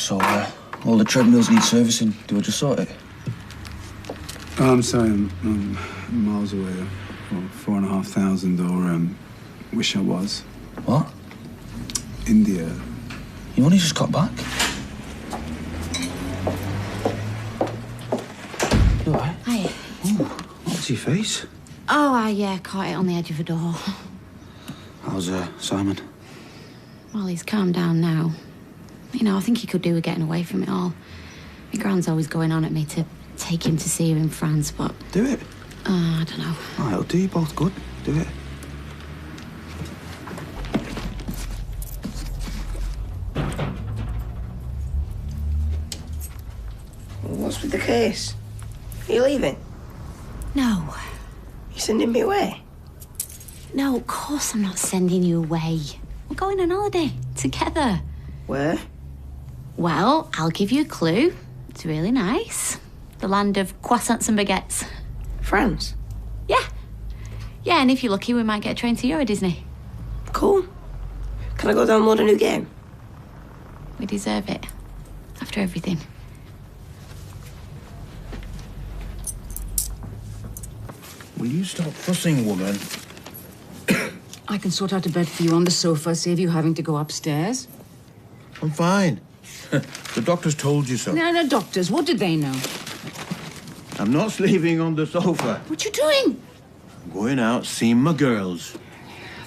So, all the treadmills need servicing. Do I just sort it? Oh, I'm sorry, I'm miles away. Well, 4,500, or wish I was. What? India. You only just got back? You all right? Hiya. Oh, what's your face? Oh, I caught it on the edge of a door. How's Simon? Well, he's calmed down now. You know, I think he could do with getting away from it all. My grand's always going on at me to take him to see her in France, but... Do it. I don't know. Oh, it'll do you both good. Do it. What's with the case? Are you leaving? No. You sending me away? No, of course I'm not sending you away. We're going on holiday together. Where? Well, I'll give you a clue. It's really nice. The land of croissants and baguettes. France? Yeah. Yeah, and if you're lucky, we might get a train to Euro Disney. Cool. Can I go download a new game? We deserve it. After everything. Will you stop fussing, woman? I can sort out a bed for you on the sofa, save you having to go upstairs. I'm fine. The doctors told you so. No, doctors, what did they know? I'm not sleeping on the sofa. What you doing? I'm going out, seeing my girls.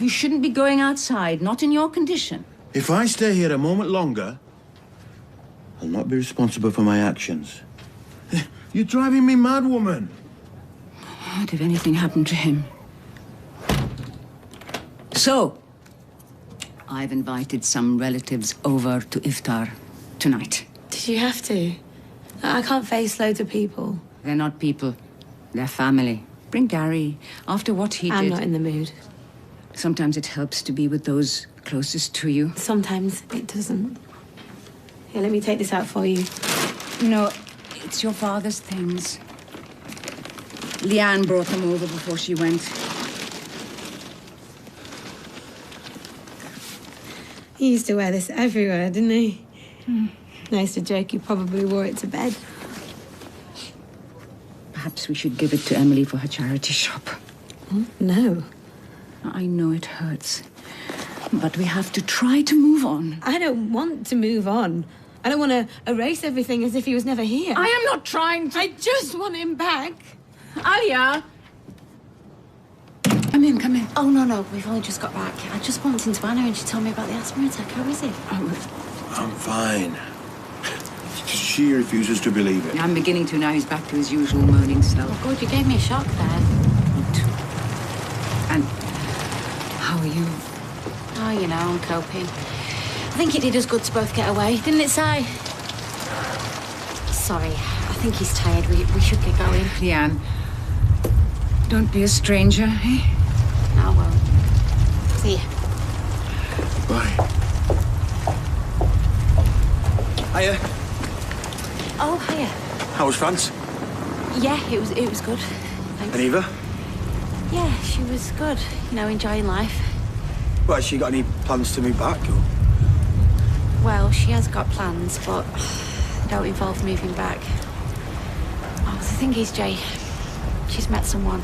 You shouldn't be going outside, not in your condition. If I stay here a moment longer, I'll not be responsible for my actions. You're driving me mad, woman. What if anything happened to him? So, I've invited some relatives over to iftar tonight. Did you have to? I can't face loads of people. They're not people. They're family. Bring Gary. After what he did... I'm not in the mood. Sometimes it helps to be with those closest to you. Sometimes it doesn't. Here, let me take this out for you. No, it's your father's things. Leanne brought them over before she went. He used to wear this everywhere, didn't he? I used to joke he probably wore it to bed. Perhaps we should give it to Emily for her charity shop. No. I know it hurts, but we have to try to move on. I don't want to move on. I don't want to erase everything as if he was never here. I am not trying to... I just want him back. Alia! Come in. Oh, no, we've only just got back. I just bumped into Anna and she told me about the asthma attack. How is he? I'm fine. She refuses to believe it. I'm beginning to now. He's back to his usual moaning self. Oh, good, you gave me a shock there. And how are you? Oh, you know, I'm coping. I think it did us good to both get away, didn't it, Si? Sorry, I think he's tired. We should get going. Leanne, don't be a stranger, eh? I won't. See ya. Bye. Hiya. Oh, hiya. How was France? Yeah, it was good. Thanks. And Eva? Yeah, she was good. You know, enjoying life. Well, has she got any plans to move back? Or? Well, she has got plans, but they don't involve moving back. Oh, the thing is, Jay, she's met someone,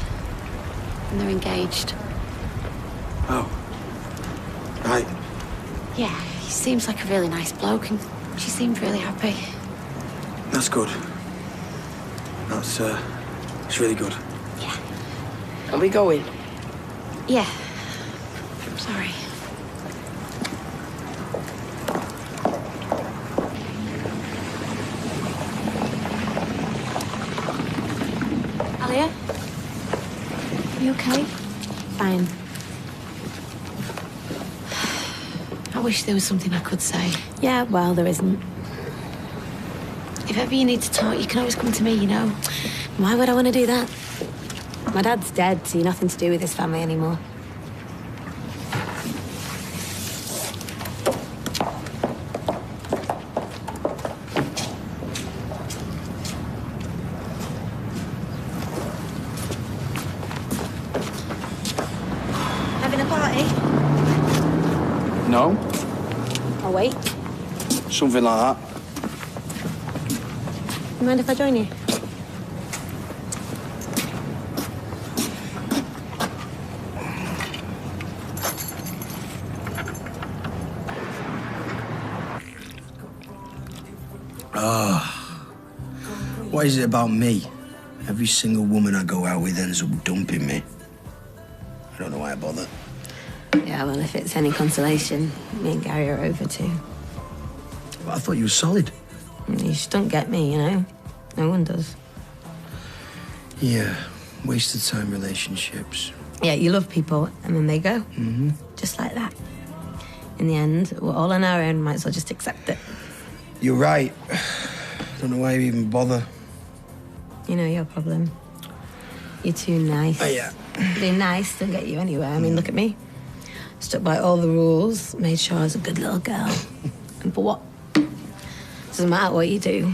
and they're engaged. Oh. Right. Yeah, he seems like a really nice bloke, and she seemed really happy. That's good. That's, it's really good. Yeah. Are we going? Yeah. Sorry. Alia? You okay? Fine. I wish there was something I could say. Yeah, well, there isn't. If ever you need to talk, you can always come to me, you know. Why would I want to do that? My dad's dead, so you're nothing to do with his family anymore. Having a party? No? I'll wait. Something like that. You mind if I join you? What is it about me? Every single woman I go out with ends up dumping me. I don't know why I bother. Yeah, well, if it's any consolation, me and Gary are over too. But I thought you were solid. You just don't get me, you know? No one does. Yeah, wasted time relationships. Yeah, you love people, and then they go. Mm-hmm. Just like that. In the end, we're all on our own, might as well just accept it. You're right. Don't know why you even bother. You know your problem. You're too nice. Oh, yeah. Being nice doesn't get you anywhere. I mean, look at me. Stuck by all the rules, made sure I was a good little girl. And for what? Doesn't matter what you do.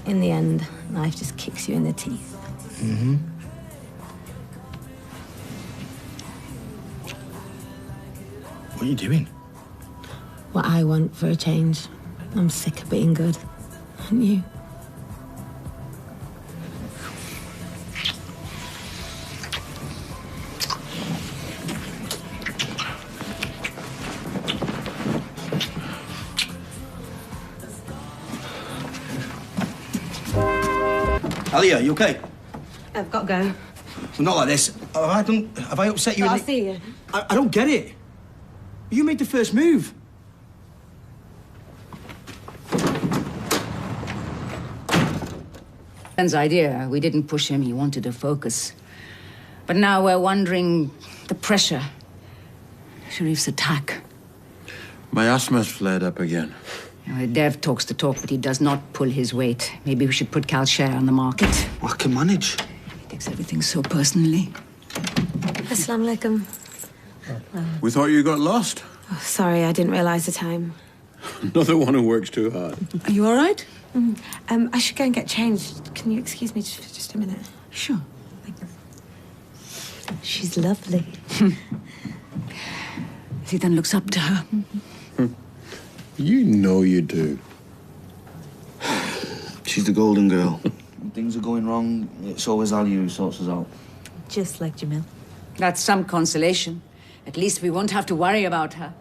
In the end, life just kicks you in the teeth. Mm-hmm. What are you doing? What I want for a change. I'm sick of being good. And you? Alia, you okay? I've got to go. Well, not like this. Have I upset you? I'll see you. I don't get it. You made the first move. Ben's idea. We didn't push him. He wanted to focus. But now we're wondering the pressure. Sharif's attack. My asthma's flared up again. You know, Dev talks the talk, but he does not pull his weight. Maybe we should put Cal's share on the market. Well, I can manage. He takes everything so personally. Assalamu alaikum. We thought you got lost. Oh, sorry, I didn't realise the time. Another one who works too hard. Are you all right? I should go and get changed. Can you excuse me just a minute? Sure. Thank you. She's lovely. He then looks up to her. You know you do. She's the golden girl. When things are going wrong, it's always Alia who sorts us out. Just like Jamil. That's some consolation. At least we won't have to worry about her.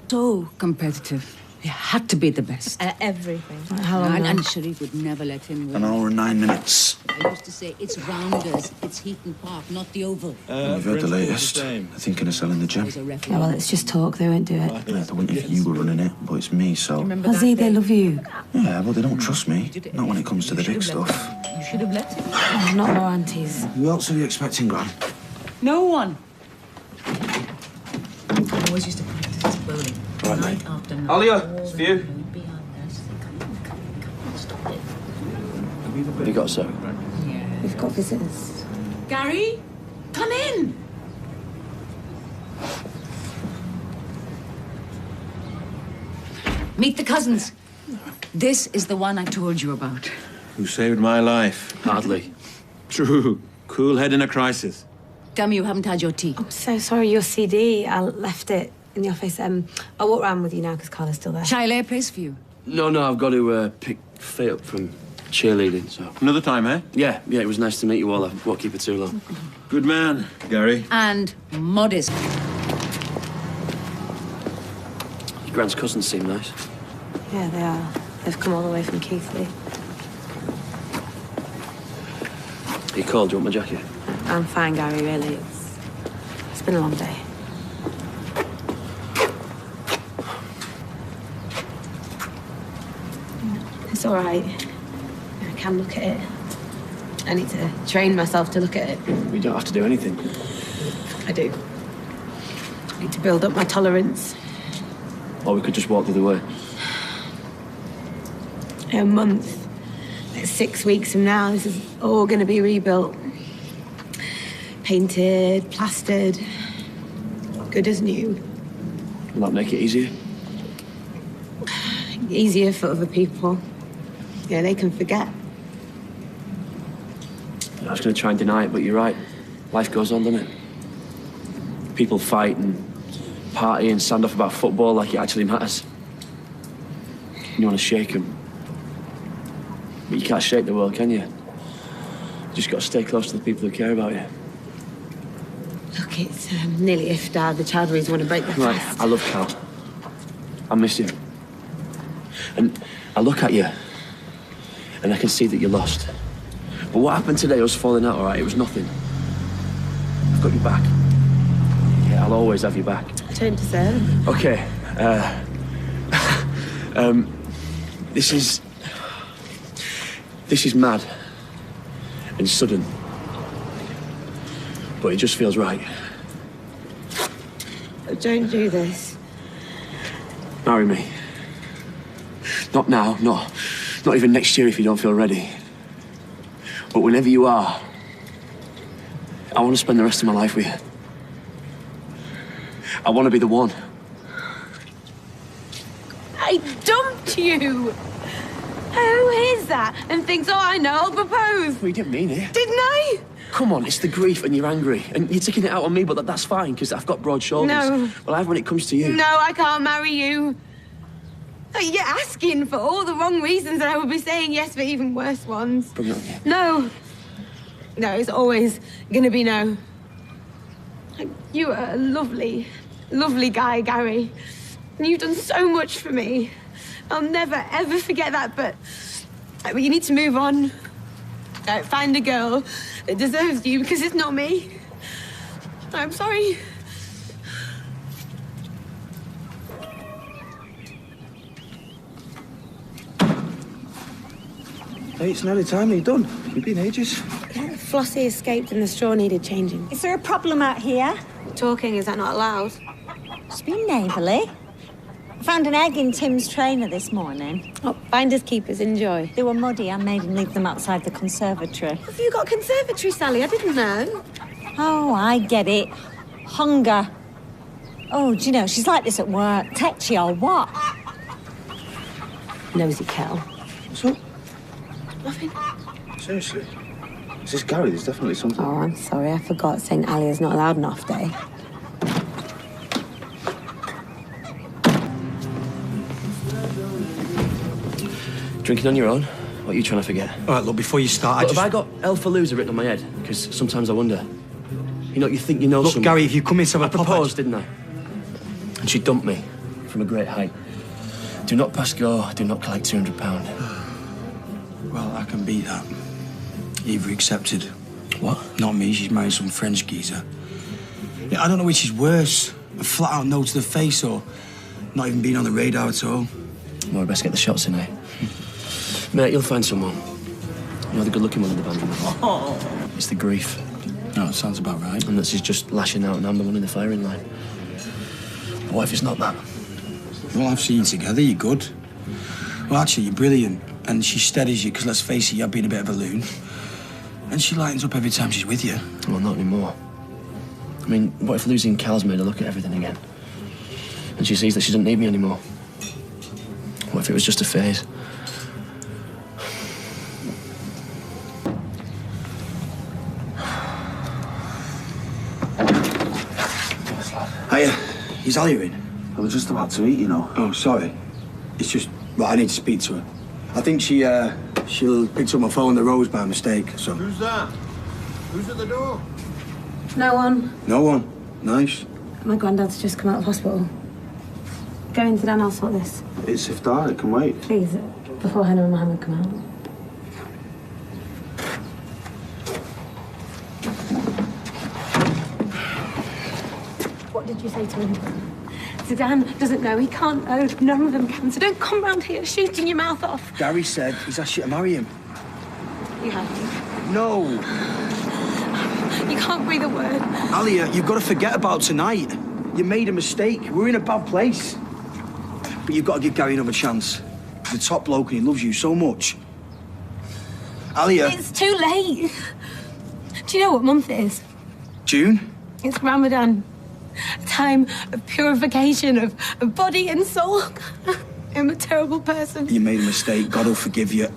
So competitive. He had to be the best. At everything. How long now? And Sharif would never let him win. An hour and 9 minutes. I used to say it's Rounders, it's Heaton Park, not the Oval. You've heard the latest. They're thinking of selling the gym. Yeah, well, it's just talk. They won't do it. Yeah, they wouldn't if you were running it, but it's me, so... Ozzy, they love you. Yeah, well, they don't trust me. Not when it comes to the big stuff. You should have let him. Oh, not more aunties. Who else are you expecting, Gran? No one. I always used to practice this bowling. Right, mate. After night. Alia, it's for you. Stop it. What have you got, sir? We've got visitors. Gary, come in. Meet the cousins. This is the one I told you about. Who saved my life? Hardly. True. Cool head in a crisis. Tell me you haven't had your tea. I'm so sorry, your CD. I left it in the office. I'll walk around with you now because Carla's still there. Shall I lay a place for you? No, I've got to pick Faye up from cheerleading, so... Another time, eh? Yeah, it was nice to meet you all. I won't keep it too long. Good man, Gary. And modest. Your Grant's cousins seem nice. Yeah, they are. They've come all the way from Keighley. He called. Do you want my jacket? I'm fine, Gary, really. It's been a long day. It's all right. I can look at it. I need to train myself to look at it. We don't have to do anything. I do. I need to build up my tolerance. Or we could just walk the other way. A month. Like 6 weeks from now, this is all going to be rebuilt. Painted, plastered. Good as new. Will that make it easier? Easier for other people. Yeah, they can forget. I was going to try and deny it, but you're right. Life goes on, doesn't it? People fight and party and stand off about football like it actually matters. You want to shake them. But you can't shake the world, can you? You just got to stay close to the people who care about you. Look, it's nearly iftar. The Chowdhuries want to break their Right, fast. I love Cal. I miss you. And I look at you, and I can see that you're lost. But what happened today, us falling out, all right, it was nothing. I've got your back. Yeah, I'll always have your back. I don't deserve. Okay, this is mad and sudden, but it just feels right. Don't do this. Marry me. Not now, not even next year if you don't feel ready. But whenever you are, I want to spend the rest of my life with you. I want to be the one. I dumped you. Who hears that and thinks, oh, I know, I'll propose? Well, you didn't mean it. Didn't I? Come on, it's the grief and you're angry. And you're taking it out on me, but that's fine, because I've got broad shoulders. No. Well, I have when it comes to you. No, I can't marry you. You're asking for all the wrong reasons, and I would be saying yes for even worse ones. Bring it on, yeah. No. No, it's always gonna be no. You are a lovely, lovely guy, Gary. And you've done so much for me. I'll never, ever forget that, but you need to move on. Find a girl that deserves you, because it's not me. I'm sorry. Hey, it's nearly time. Are you done? You've been ages. Flossie escaped and the straw needed changing. Is there a problem out here? Talking, is that not allowed? It's been neighbourly. I found an egg in Tim's trainer this morning. Oh, finders keepers, enjoy. They were muddy. I made him leave them outside the conservatory. Have you got a conservatory, Sally? I didn't know. Oh, I get it. Hunger. Oh, do you know, she's like this at work. Tetchy or what? Nosy cow. What's up? Nothing. Seriously? Is this Gary? There's definitely something. Oh, I'm sorry. I forgot St. Alia's not allowed an off day. Drinking on your own? What are you trying to forget? All right, look, before you start, Look, have I got Alpha Loser written on my head? Because sometimes I wonder. You know, you think you know Look, someone. Gary, if you come in to have I a proper... proposed, didn't I? And she dumped me from a great height. Do not pass go, do not collect £200. Well, I can beat that. Eva accepted. What? Not me, she's married some French geezer. Yeah, I don't know which is worse. A flat-out no to the face or not even being on the radar at all. Well, we best get the shots in, eh? Mate, you'll find someone. You know, the good-looking one in the band. Oh. It's the grief. No, that sounds about right. And that she's just lashing out and I'm the one in the firing line. But what if it's not that? Well, I've seen you together, you're good. Well, actually, you're brilliant. And she steadies you, because let's face it, you've been a bit of a loon. And she lightens up every time she's with you. Well, not anymore. I mean, what if losing Cal's made her look at everything again? And she sees that she doesn't need me anymore? What if it was just a phase? Hiya, is Alia in? I was just about to eat, you know. Oh, sorry. It's just, well, I need to speak to her. I think she'll picked up my phone in the rose by mistake, so... Who's that? Who's at the door? No one. No one? Nice. My granddad's just come out of hospital. Go in, sit down, I'll sort this. It's iftar, it can wait. Please, before Hannah and Mohammed come out. What did you say to him? Zidane doesn't know, he can't know, none of them can, so don't come round here shooting your mouth off. Gary said he's asked you to marry him. You have No. to. You can't breathe a word. Alia, you've got to forget about tonight. You made a mistake. We're in a bad place. But you've got to give Gary another chance. He's the top bloke and he loves you so much. Alia. It's too late. Do you know what month it is? June? It's Ramadan. A time of purification of body and soul. I'm a terrible person. You made a mistake. God will forgive you.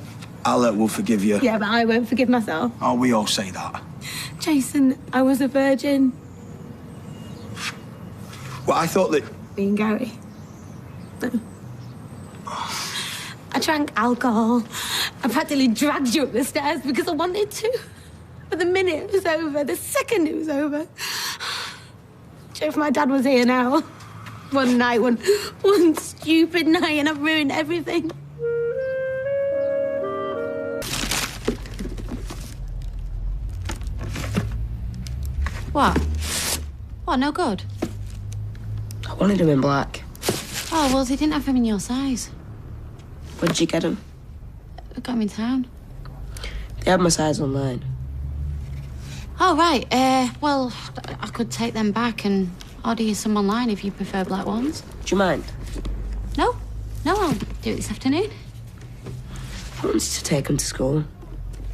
Allah will forgive you. Yeah, but I won't forgive myself. Oh, we all say that. Jason, I was a virgin. Well, I thought that... Being Gary. No. drank alcohol. I practically dragged you up the stairs because I wanted to. But the minute it was over, the second it was over... If my dad was here now. One night, one stupid night, and I've ruined everything. What? What, no good? I wanted him in black. Oh, well, they didn't have them in your size. Where'd you get him? I got them in town. They have my size online. Oh, right. Well, I could take them back and order you some online if you prefer black ones. Do you mind? No. No, I'll do it this afternoon. I wanted to take him to school.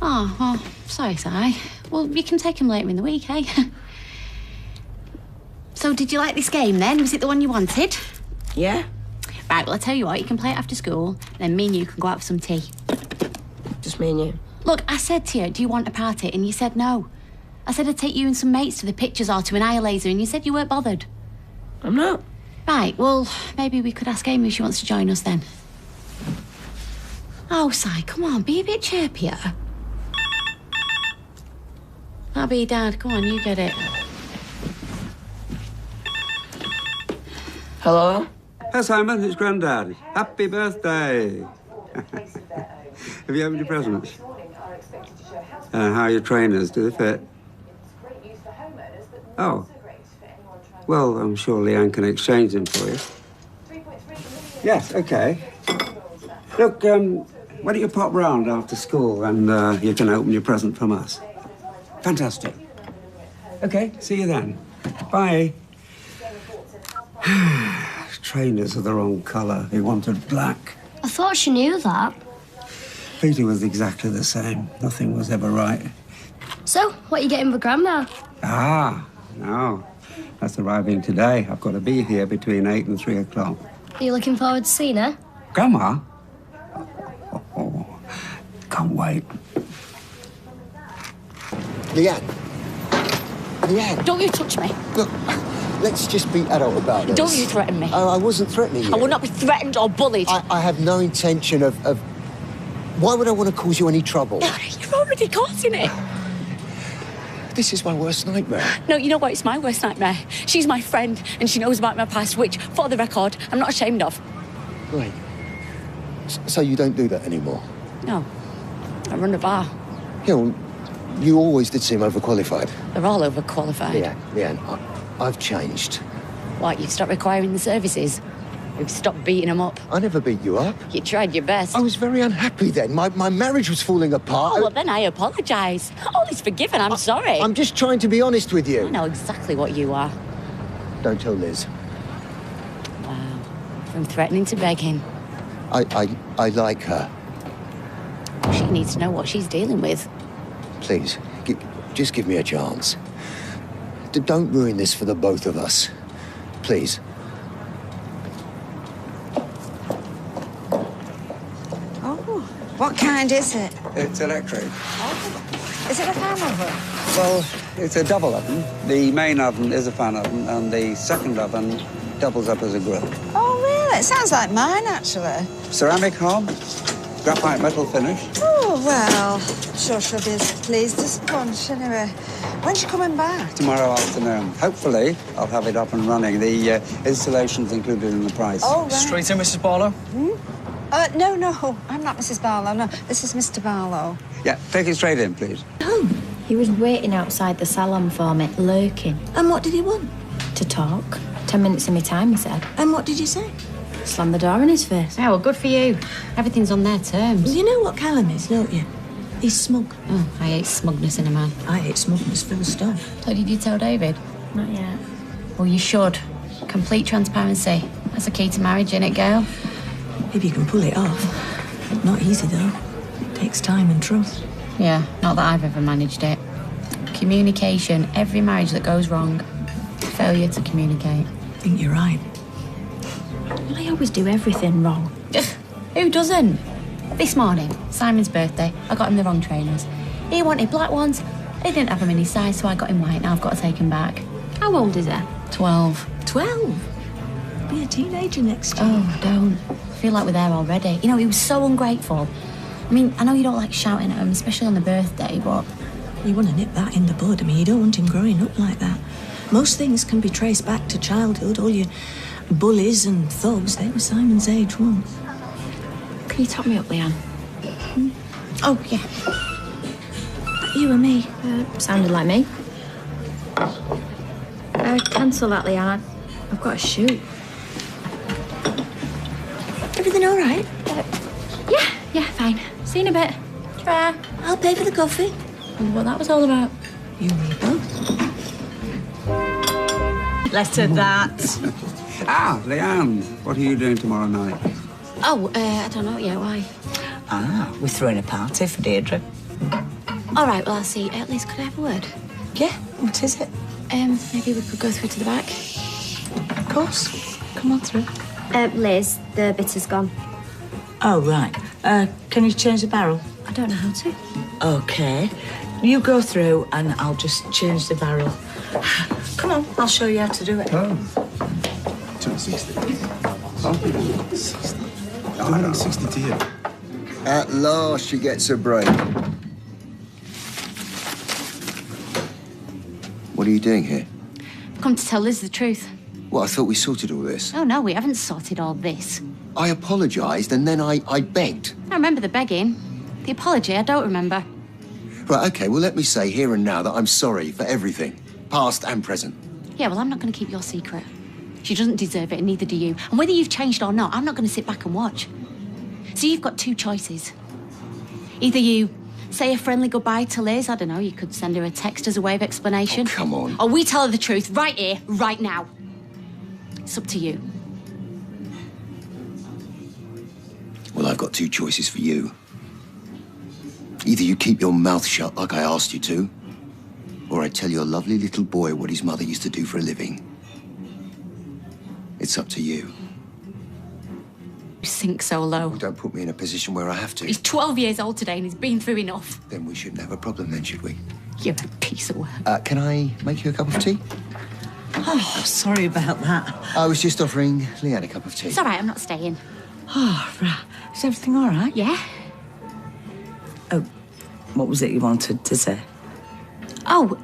Oh, well, sorry, Si. Well, you can take them later in the week, eh? So, did you like this game, then? Was it the one you wanted? Yeah? Right, well, I'll tell you what, you can play it after school, then me and you can go out for some tea. Just me and you? Look, I said to you, do you want a party? And you said no. I said I'd take you and some mates to the pictures or to an eye laser, and you said you weren't bothered. I'm not. Right, well, maybe we could ask Amy if she wants to join us then. Oh, Si, come on, be a bit chirpier. That'll be Dad. Come on, you get it. Hello? Hi, Simon. It's Grandad. Happy birthday. Have you opened your presents? How are your trainers? Do they fit? Oh. Well, I'm sure Leanne can exchange them for you. Yes, okay. Look, why don't you pop round after school and you can open your present from us? Fantastic. Okay, see you then. Bye. Trainers are the wrong colour. He wanted black. I thought she knew that. Peter was exactly the same. Nothing was ever right. So, what are you getting for Grandma? Ah, no. That's arriving today. I've got to be here between 8 and 3 o'clock. Are you looking forward to seeing her? Grandma? Oh, can't wait. Leanne. Leanne. Don't you touch me. Look, let's just be adult about this. Don't you threaten me. I wasn't threatening you. I will not be threatened or bullied. I have no intention of... Why would I want to cause you any trouble? You're already causing it. This is my worst nightmare. No, you know what? It's my worst nightmare. She's my friend, and she knows about my past, which, for the record, I'm not ashamed of. Right. So you don't do that anymore? No. I run a bar. Yeah, well, you always did seem overqualified. They're all overqualified. Leanne, I've changed. What, you've stopped requiring the services? You've stopped beating them up? I never beat you up. You tried your best. I was very unhappy then. My marriage was falling apart. Oh, well, then I apologise. All is forgiven, I'm sorry. I'm just trying to be honest with you. I know exactly what you are. Don't tell Liz. Wow. From threatening to begging. I like her. She needs to know what she's dealing with. Please, just give me a chance. Don't ruin this for the both of us. Please. What kind is it? It's electric. Is it a fan oven? Well, it's a double oven. The main oven is a fan oven, and the second oven doubles up as a grill. Oh, really? It sounds like mine, actually. Ceramic hob, graphite metal finish. Oh, well, sure she'll be as pleased as punch, anyway. When's she coming back? Tomorrow afternoon. Hopefully, I'll have it up and running. The installation's included in the price. Oh, right. Straight in, Mrs. Barlow? No, I'm not Mrs. Barlow, no. This is Mr. Barlow. Yeah, take it straight in, please. Oh, he was waiting outside the salon for me, lurking. And what did he want? To talk. 10 minutes of my time, he said. And what did you say? Slammed the door in his face. Yeah, well, good for you. Everything's on their terms. Well, you know what Callum is, don't you? He's smug. Oh, I hate smugness in a man. I hate smugness, full stop. So did you tell David? Not yet. Well, you should. Complete transparency. That's the key to marriage, innit, girl? If you can pull it off. Not easy, though. Takes time and trust. Yeah, not that I've ever managed it. Communication. Every marriage that goes wrong. Failure to communicate. I think you're right. Well, I always do everything wrong. Who doesn't? This morning, Simon's birthday, I got him the wrong trainers. He wanted black ones. He didn't have them in his size, so I got him white. Now I've got to take him back. How old is he? 12. 12? Be a teenager next year. Oh, don't. feel like we're there already. You know, he was so ungrateful. I mean, I know you don't like shouting at him, especially on the birthday, but... You want to nip that in the bud. I mean, you don't want him growing up like that. Most things can be traced back to childhood. All your bullies and thugs, they were Simon's age once. Can you top me up, Leanne? Oh, yeah. You and me. Sounded like me. Cancel that, Leanne. I've got a shoot. Everything all right? Yeah, fine. See you in a bit. Try. I'll pay for the coffee. Wonder what that was all about. You and me both. Letter that. Leanne, what are you doing tomorrow night? Oh, I don't know yet. Why? We're throwing a party for Deirdre. All right, well, I'll see. Liz, could I have a word? Yeah, what is it? Maybe we could go through to the back. Of course. Come on through. Liz, the bitter's gone. Oh, right. Can you change the barrel? I don't know how to. OK. You go through and I'll just change the barrel. Come on, I'll show you how to do it. Oh. 260. Oh, 60. 260 to you. At last she gets a break. What are you doing here? Come to tell Liz the truth. Well, I thought we sorted all this. Oh, no, we haven't sorted all this. I apologised and then I begged. I remember the begging. The apology, I don't remember. Right, OK, well, let me say here and now that I'm sorry for everything, past and present. Yeah, well, I'm not going to keep your secret. She doesn't deserve it, and neither do you. And whether you've changed or not, I'm not going to sit back and watch. So you've got two choices. Either you say a friendly goodbye to Liz, I don't know, you could send her a text as a way of explanation. Oh, come on. Or we tell her the truth right here, right now. It's up to you. Well, I've got two choices for you. Either you keep your mouth shut like I asked you to, or I tell your lovely little boy what his mother used to do for a living. It's up to you. You sink so low. Well, don't put me in a position where I have to. He's 12 years old today and he's been through enough. Then we shouldn't have a problem then, should we? You're a piece of work. Can I make you a cup of tea? Oh, sorry about that. I was just offering Leanne a cup of tea. It's all right, I'm not staying. Oh, right. Is everything all right? Yeah? Oh, what was it you wanted to say? Oh,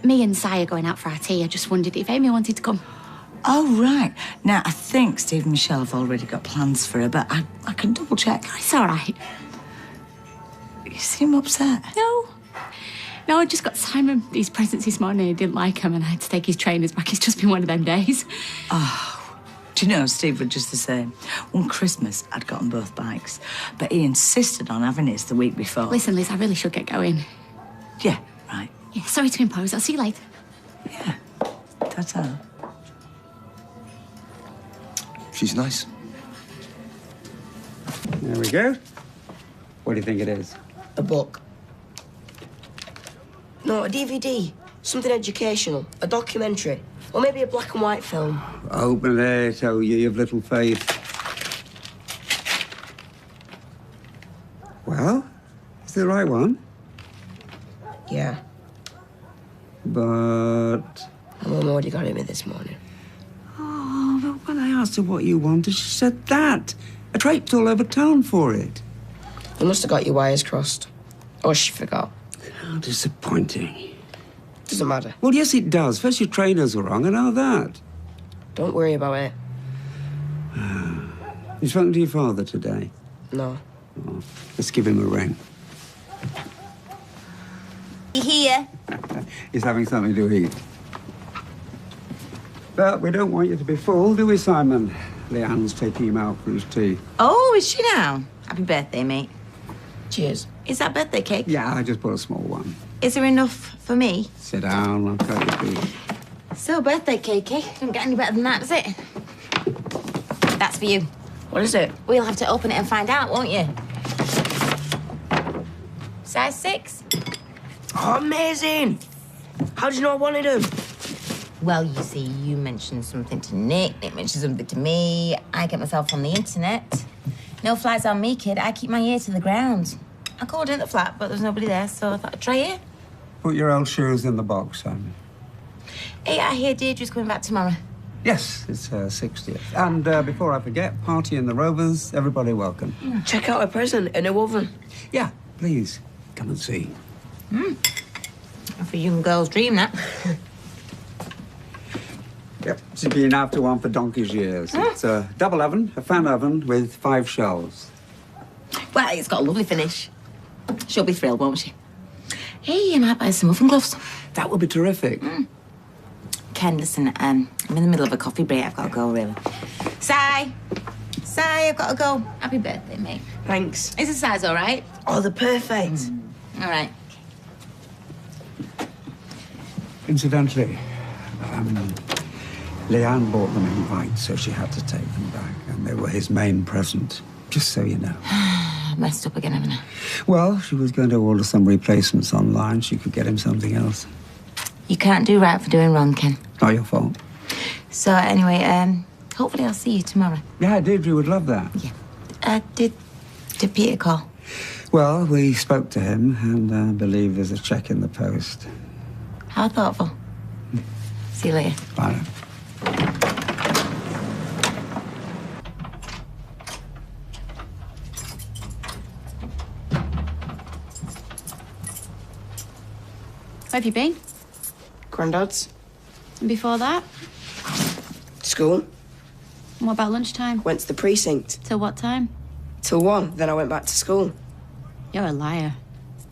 me and Si are going out for our tea. I just wondered if Amy wanted to come. Oh, right. Now, I think Steve and Michelle have already got plans for her, but I can double check. It's all right. You seem upset. No, I just got Simon these presents this morning. He didn't like them and I had to take his trainers back. It's just been one of them days. Oh, do you know, Steve was just the same. One Christmas, I'd gotten both bikes, but he insisted on having his the week before. Listen, Liz, I really should get going. Yeah, right. Yeah, sorry to impose. I'll see you later. Yeah, ta-ta. She's nice. There we go. What do you think it is? A book. No, a DVD. Something educational. A documentary. Or maybe a black and white film. Open it, oh, you have little faith. Well, it's the right one. Yeah. But... My mum already got it me this morning. Oh, but when I asked her what you wanted, she said that. I traipsed all over town for it. You must have got your wires crossed. Or she forgot. How disappointing. Doesn't matter. Well, yes, it does. First, your trainers were wrong, I know that. Don't worry about it. You spoken to your father today? No. Oh, let's give him a ring. Here. He's having something to eat. But we don't want you to be full, do we, Simon? Leanne's taking him out for his tea. Oh, is she now? Happy birthday, mate. Cheers. Is that birthday cake? Yeah, I just bought a small one. Is there enough for me? Sit down, I'll cut your feet. So, birthday cakey. Don't get any better than that, does it? That's for you. What is it? We'll have to open it and find out, won't you? Size 6? Oh, amazing! How did you know I wanted them? Well, you see, you mentioned something to Nick mentioned something to me. I get myself on the internet. No flies on me, kid. I keep my ear to the ground. I called in at the flat, but there was nobody there, so I thought I'd try it. Put your old shoes in the box, Simon. Hey, I hear Deirdre's coming back tomorrow. Yes, it's her 60th. And before I forget, party in the Rovers, everybody welcome. Check out her present, a new oven. Yeah, please, come and see. For a young girl's dream, that. Yep, she's been after one for donkey's years. It's a double oven, a fan oven with 5 shelves. Well, it's got a lovely finish. She'll be thrilled, won't she? Hey, I might buy some oven gloves. That would be terrific. Ken, listen, I'm in the middle of a coffee break. I've got to go, really. Si, I've got to go. Happy birthday, mate. Thanks. Is the size all right? Oh, they're perfect. All right. Incidentally, Leanne bought them invites, so she had to take them back, and they were his main present, just so you know. I messed up again, haven't I? Well, she was going to order some replacements online. She could get him something else. You can't do right for doing wrong, Ken. Not your fault. So, anyway, hopefully I'll see you tomorrow. Yeah, Deirdre would love that. Yeah. Did Peter call? Well, we spoke to him, and I believe there's a check in the post. How thoughtful. See you later. Bye now. Where have you been? Grandad's. And before that? School. And what about lunchtime? Went to the precinct. Till what time? Till 1, then I went back to school. You're a liar.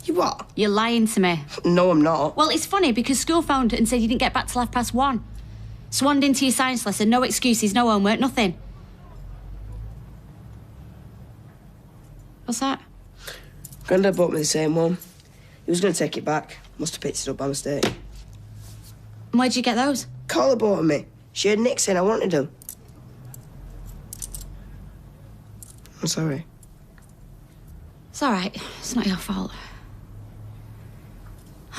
You what? You're lying to me. No, I'm not. Well, it's funny because school phoned and said you didn't get back till 1:30. Swanned into your science lesson, no excuses, no homework, nothing. What's that? Grandad bought me the same one. He was going to take it back. Must have picked it up by mistake. And where'd you get those? Carla bought them me. She had Nick saying I wanted them. I'm sorry. It's all right. It's not your fault.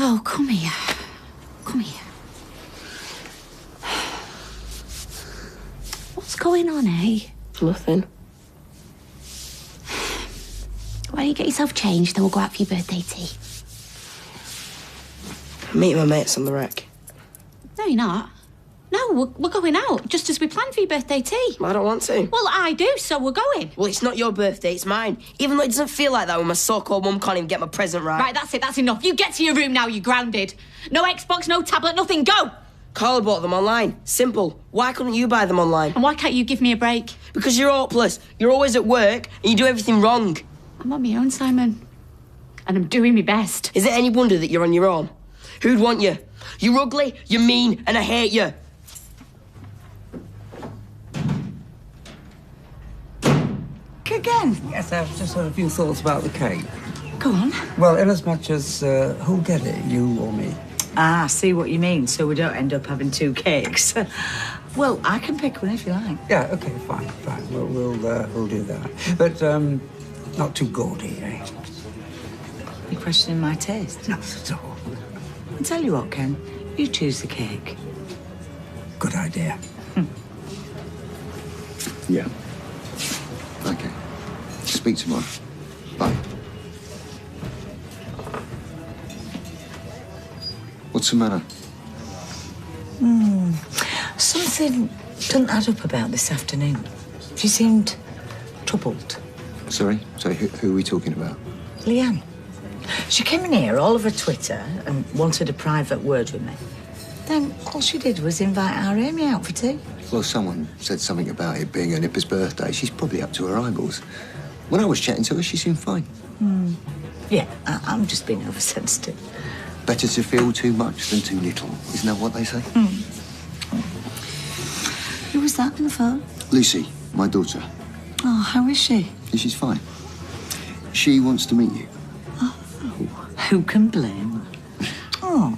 Oh, come here. Come here. What's going on, eh? Nothing. Why don't you get yourself changed, then we'll go out for your birthday tea. I'm meeting my mates on the wreck. No, you're not. No, we're going out, just as we planned for your birthday tea. I don't want to. Well, I do, so we're going. Well, it's not your birthday, it's mine. Even though it doesn't feel like that when my so-called mum can't even get my present right. Right, that's it, that's enough. You get to your room now, you're grounded. No Xbox, no tablet, nothing, go! Carla bought them online. Simple. Why couldn't you buy them online? And why can't you give me a break? Because you're hopeless. You're always at work and you do everything wrong. I'm on my own, Simon. And I'm doing my best. Is it any wonder that you're on your own? Who'd want you? You're ugly, you're mean, and I hate you. Again? Yes, I've just had a few thoughts about the cake. Go on. Well, inasmuch as who'll get it, you or me? Ah, see what you mean, so we don't end up having 2 cakes. Well, I can pick one if you like. Yeah, okay, fine. We'll do that. But not too gaudy, eh? You're questioning my taste? Not at all. I'll tell you what, Ken. You choose the cake. Good idea. Yeah. Okay. Speak tomorrow. Bye. What's the matter? Something doesn't add up about this afternoon. She seemed troubled. Sorry, who are we talking about? Leanne. She came in here all over Twitter and wanted a private word with me. Then all she did was invite our Amy out for tea. Well, someone said something about it being her nipper's birthday. She's probably up to her eyeballs. When I was chatting to her, she seemed fine. Yeah, I'm just being oversensitive. Better to feel too much than too little. Isn't that what they say? Who was that on the phone? Lucy, my daughter. Oh, how is she? She's fine. She wants to meet you. Who can blame? Oh.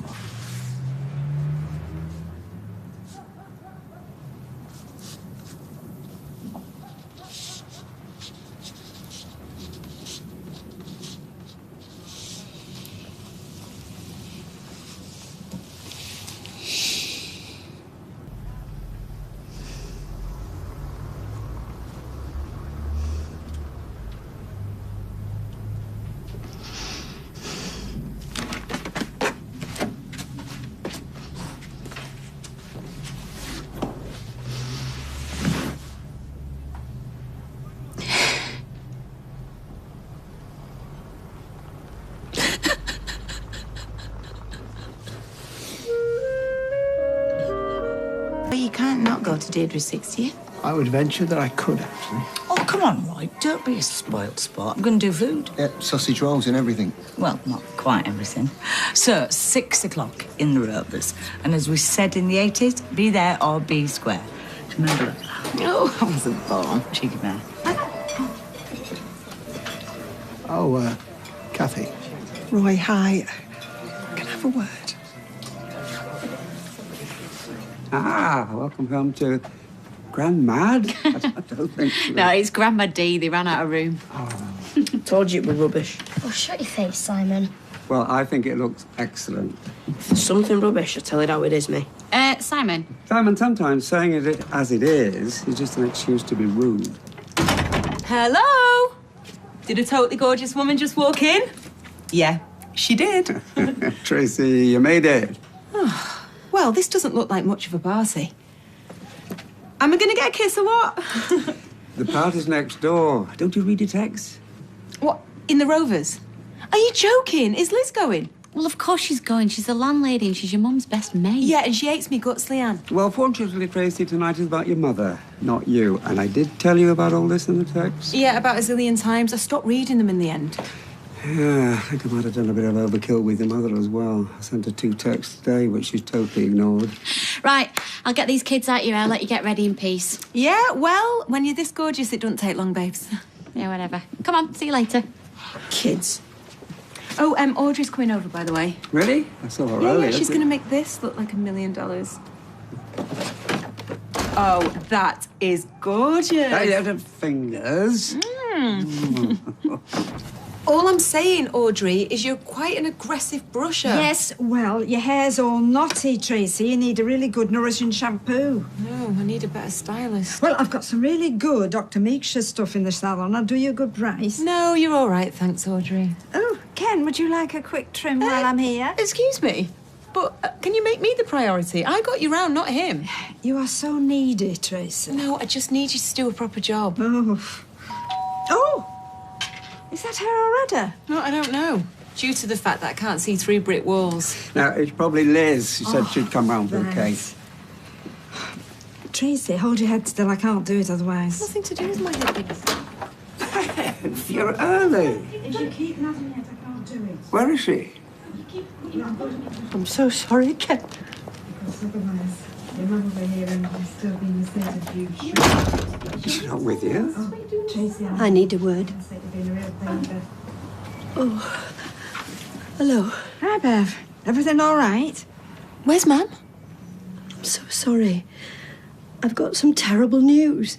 to Deirdre's 60th? I would venture that I could, actually. Oh, come on, Roy. Don't be a spoilt sport. I'm going to do food. Yeah, sausage rolls and everything. Well, not quite everything. So, 6 o'clock in the Rovers. And as we said in the 80s, be there or be square. Remember that? Oh, I wasn't born. Cheeky man. Oh, Kathy. Roy, hi. Can I have a word? Ah, welcome home to Grandmad. I don't think so. No, it's Grandma D. They ran out of room. Told you it was rubbish. Oh, shut your face, Simon. Well, I think it looks excellent. If there's something rubbish, I tell it how it is, me. Simon. Simon, sometimes saying it as it is just an excuse to be rude. Hello? Did a totally gorgeous woman just walk in? Yeah, she did. Tracy, you made it. Well, this doesn't look like much of a party. Am I going to get a kiss or what? The party's next door. Don't you read your texts? What, in the Rovers? Are you joking? Is Liz going? Well, of course she's going. She's the landlady and she's your mum's best mate. Yeah, and she hates me guts, Leanne. Well, fortunately, Tracy, tonight is about your mother, not you. And I did tell you about all this in the text. Yeah, about a zillion times. I stopped reading them in the end. Yeah, I think I might have done a bit of overkill with your mother as well. I sent her 2 texts today, which she's totally ignored. Right, I'll get these kids out your hair, let you get ready in peace. Yeah, well, when you're this gorgeous, it doesn't take long, babes. Yeah, whatever. Come on, see you later. Kids. Oh, Audrey's coming over, by the way. Really? I saw her Yeah, earlier. she's going to make this look like $1 million. Oh, that is gorgeous. The fingers. All I'm saying, Audrey, is you're quite an aggressive brusher. Yes, well, your hair's all knotty, Tracy. You need a really good nourishing shampoo. No, I need a better stylist. Well, I've got some really good Dr. Meekshire stuff in the salon. I'll do you a good price. No, you're all right, thanks, Audrey. Oh, Ken, would you like a quick trim while I'm here? Excuse me, but can you make me the priority? I got you round, not him. You are so needy, Tracy. No, I just need you to do a proper job. Oh! Is that her already? No, I don't know. Due to the fact that I can't see through brick walls. Now, it's probably Liz. She said she'd come round for a right. cake. Tracy, hold your head still. I can't do it otherwise. Nothing to do with my head. You're early. If you keep nothing yet, I can't do it. Where is she? I'm so sorry, Ken. Because otherwise, your mum will be here and will still be in the state of huge. She's not with you. Oh, Tracy, I need a word. Oh, hello. Hi, Bev. Everything all right? Where's Mum? I'm so sorry. I've got some terrible news.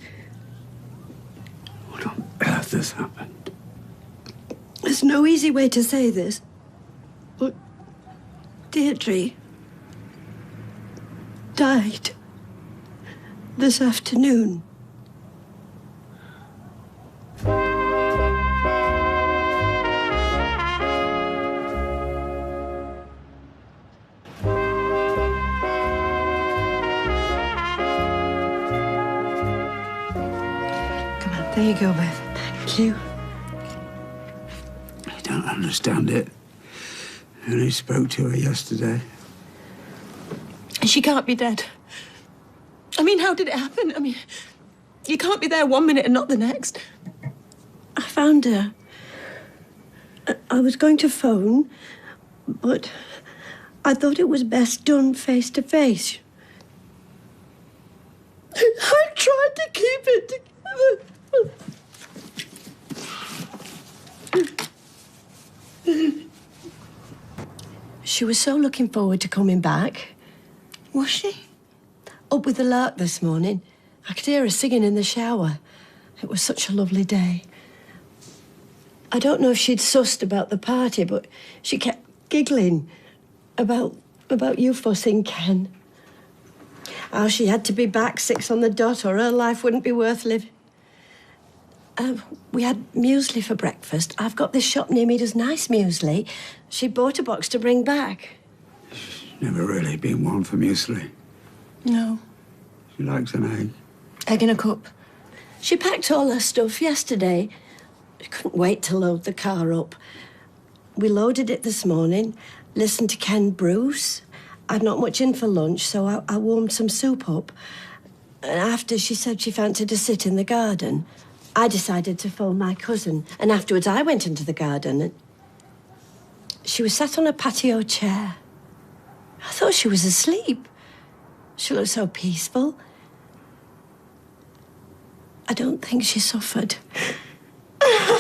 What on earth has happened? There's no easy way to say this. But Deirdre died this afternoon. There you go, Bev. Thank you. I don't understand it. I only spoke to her yesterday. She can't be dead. I mean, how did it happen? I mean, you can't be there 1 minute and not the next. I found her. I was going to phone, but I thought it was best done face to face. I tried to keep it together. She was so looking forward to coming back. Was she? Up with the lark this morning. I could hear her singing in the shower. It was such a lovely day. I don't know if she'd sussed about the party, but she kept giggling about you fussing, Ken. How she had to be back 6 on the dot or her life wouldn't be worth living. We had muesli for breakfast. I've got this shop near me does nice muesli. She bought a box to bring back. Never really been one for muesli. No. She likes an egg. Egg in a cup. She packed all her stuff yesterday. She couldn't wait to load the car up. We loaded it this morning, listened to Ken Bruce. I'd not much in for lunch, so I warmed some soup up. And after she said she fancied a sit in the garden, I decided to phone my cousin. And afterwards, I went into the garden and she was sat on a patio chair. I thought she was asleep. She looked so peaceful. I don't think she suffered.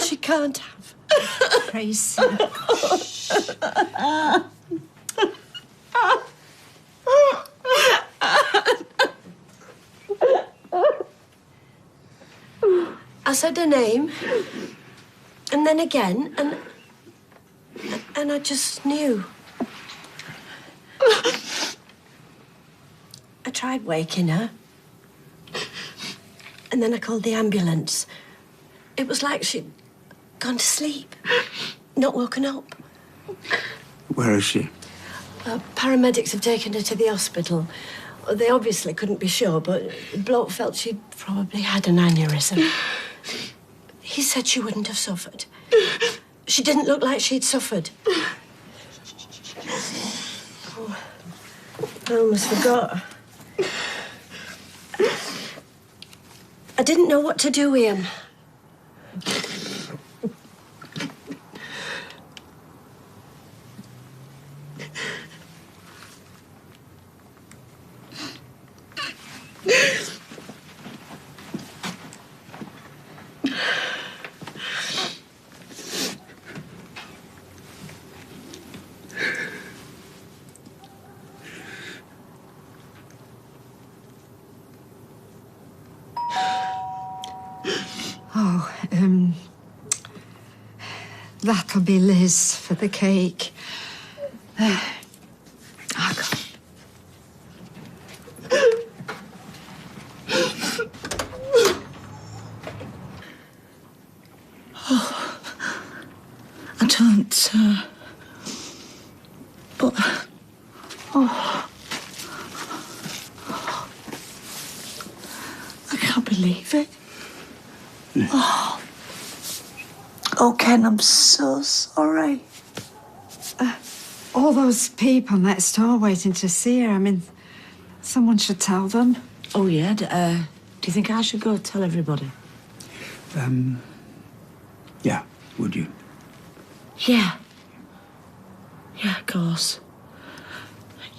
She can't have. Tracy. I said her name, and then again, and I just knew. I tried waking her, and then I called the ambulance. It was like she'd gone to sleep, not woken up. Where is she? Paramedics have taken her to the hospital. They obviously couldn't be sure, but the bloke felt she'd probably had an aneurysm. He said she wouldn't have suffered. She didn't look like she'd suffered. Oh, I almost forgot. I didn't know what to do with him. That'll be Liz for the cake. I got... Oh, I don't, but... Oh. I can't believe it. Oh. Oh, Ken, I'm so sorry. All those people next door waiting to see her. I mean, someone should tell them. Oh, yeah? Do you think I should go tell everybody? Yeah, would you? Yeah. Yeah, of course.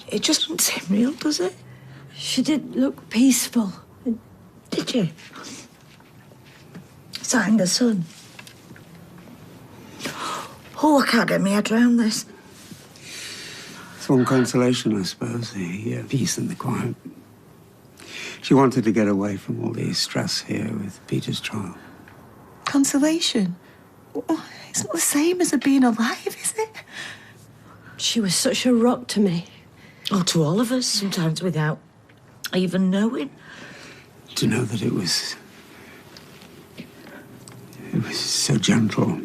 It just doesn't seem real, does it? She did look peaceful. Did you? Sat in the sun. Oh, I can't get my head around this. It's one consolation, I suppose, the peace and the quiet. She wanted to get away from all the stress here with Peter's trial. Consolation? Oh, it's not the same as her being alive, is it? She was such a rock to me. Oh, to all of us, sometimes without even knowing. To know that it was so gentle,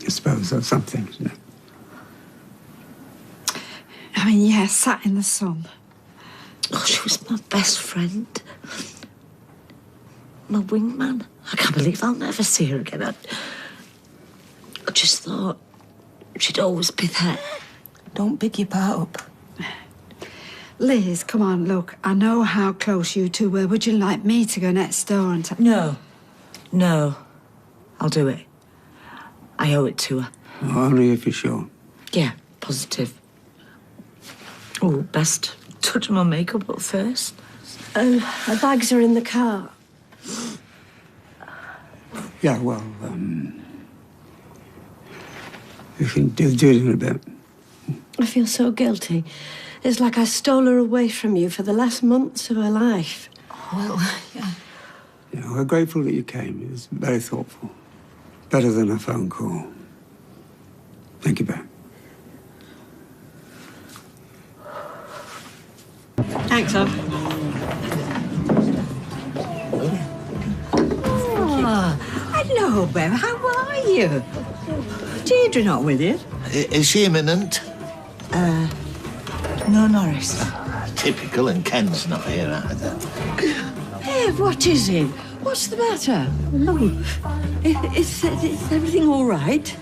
I suppose, or something, you know. I mean, yeah, sat in the sun. Oh, she was my best friend. My wingman. I can't believe I'll never see her again. I just thought she'd always be there. Don't big your part up. Liz, come on, look. I know how close you two were. Would you like me to go next door and... No. No. I'll do it. I owe it to her. Oh, only if you're sure. Yeah, positive. Oh, best touch my makeup up first. Her bags are in the car. Yeah, well, you can do it in a bit. I feel so guilty. It's like I stole her away from you for the last months of her life. Well, yeah. Yeah, we're grateful that you came. It was very thoughtful. Better than a phone call. Thank you, Ben. Thanks, Tom. Oh, hello, Bev. How are you? Deirdre not with you? Is she imminent? No, Norris. Typical, and Ken's not here either. Bev, what is it? What's the matter? Oh, is everything all right?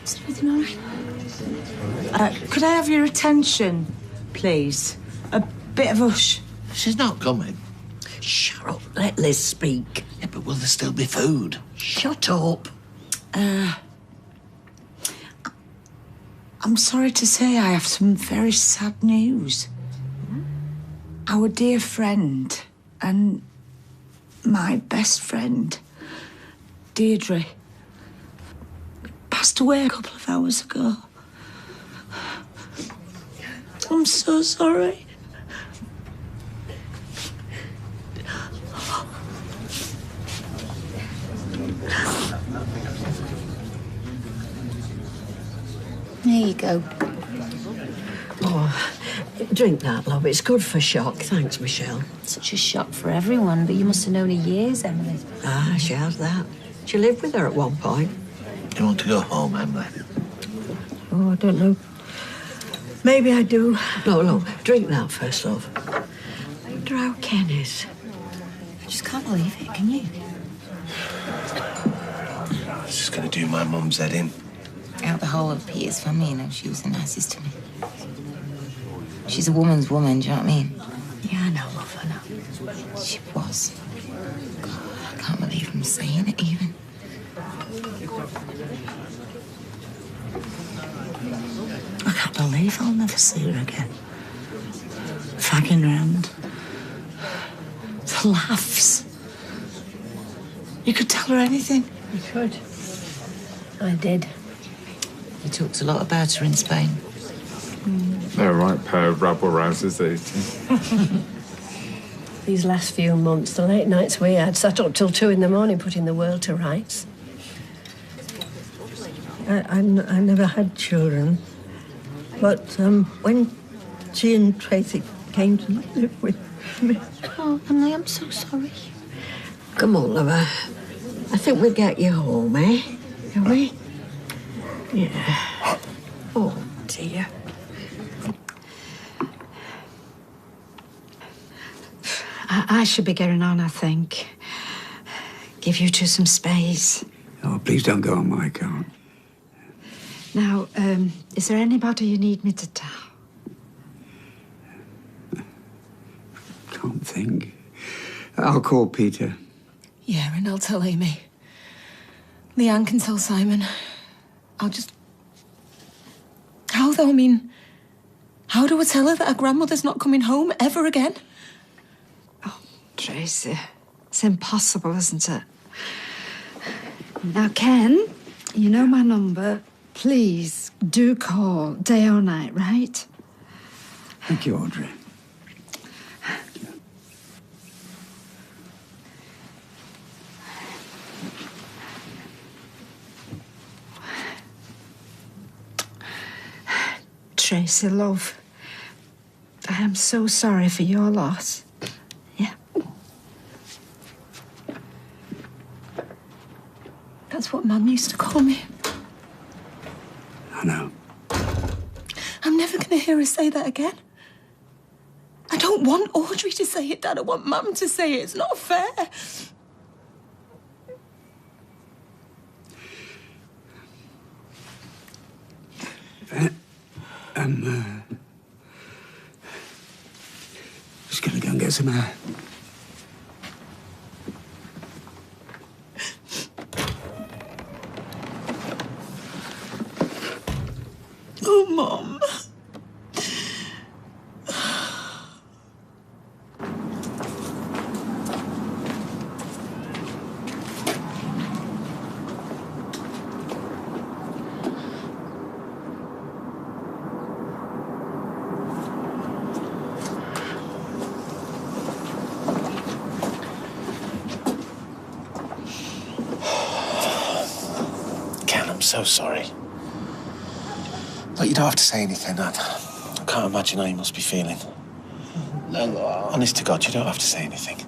Is everything all right? Could I have your attention, please? A bit of hush. She's not coming. Shut up. Let Liz speak. Yeah, but will there still be food? Shut up. I'm sorry to say I have some very sad news. Our dear friend and my best friend, Deirdre, passed away a couple of hours ago. I'm so sorry. There you go. Oh, drink that, love. It's good for shock. Thanks, Michelle. Such a shock for everyone, but you must have known her years, Emily. Ah, she has that. She lived with her at one point. Do you want to go home, Emily? Oh, I don't know. Maybe I do. No, drink that first, love. I wonder how Ken is. I just can't believe it, can you? It's just going to do my mum's head in. Out the whole of Peter's family, you know, she was the nicest to me. She's a woman's woman, do you know what I mean? Yeah, I know, love, I know. She was. God, I can't believe I'm saying it, even. I can't believe I'll never see her again. Fagging round. The laughs. You could tell her anything. You could. I did. He talks a lot about her in Spain. They're a right pair of rabble-rousers, these two. These last few months, the late nights we had, sat up till 2 in the morning putting the world to rights. I never had children, but when she and Tracy came to live with me... Oh, Emily, I'm so sorry. Come on, lover. I think we'll get you home, eh? Can we? Yeah. Oh, dear. I should be getting on, I think. Give you two some space. Oh, please don't go on my account. Now, is there anybody you need me to tell? Can't think. I'll call Peter. Yeah, and I'll tell Amy. Leanne can tell Simon. I'll just... How, though? I mean, how do I tell her that her grandmother's not coming home ever again? Tracy, it's impossible, isn't it? Now, Ken, you know my number. Please do call day or night, right? Thank you, Audrey. Tracy, love, I am so sorry for your loss. Yeah. That's what Mum used to call me. I know. I'm never going to hear her say that again. I don't want Audrey to say it, Dad. I want Mum to say it. It's not fair. Just gonna go and get some air. Oh, Mum. Ken, I'm so sorry. Look, you don't have to say anything. I can't imagine how you must be feeling. No, honest to God, you don't have to say anything.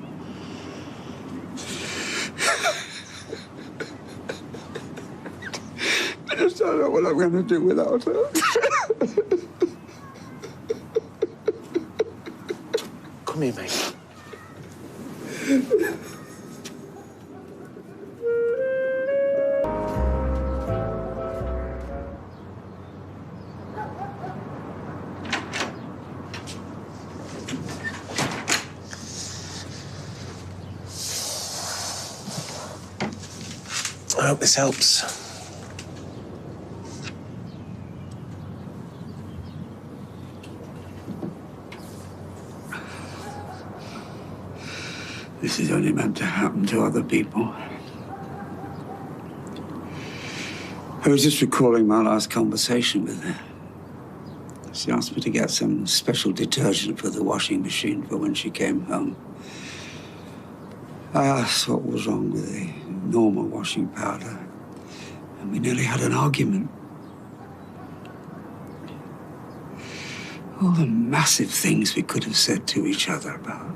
I just don't know what I'm going to do without her. Come here, mate. I hope this helps. This is only meant to happen to other people. I was just recalling my last conversation with her. She asked me to get some special detergent for the washing machine for when she came home. I asked what was wrong with the normal washing powder, and we nearly had an argument. All the massive things we could have said to each other about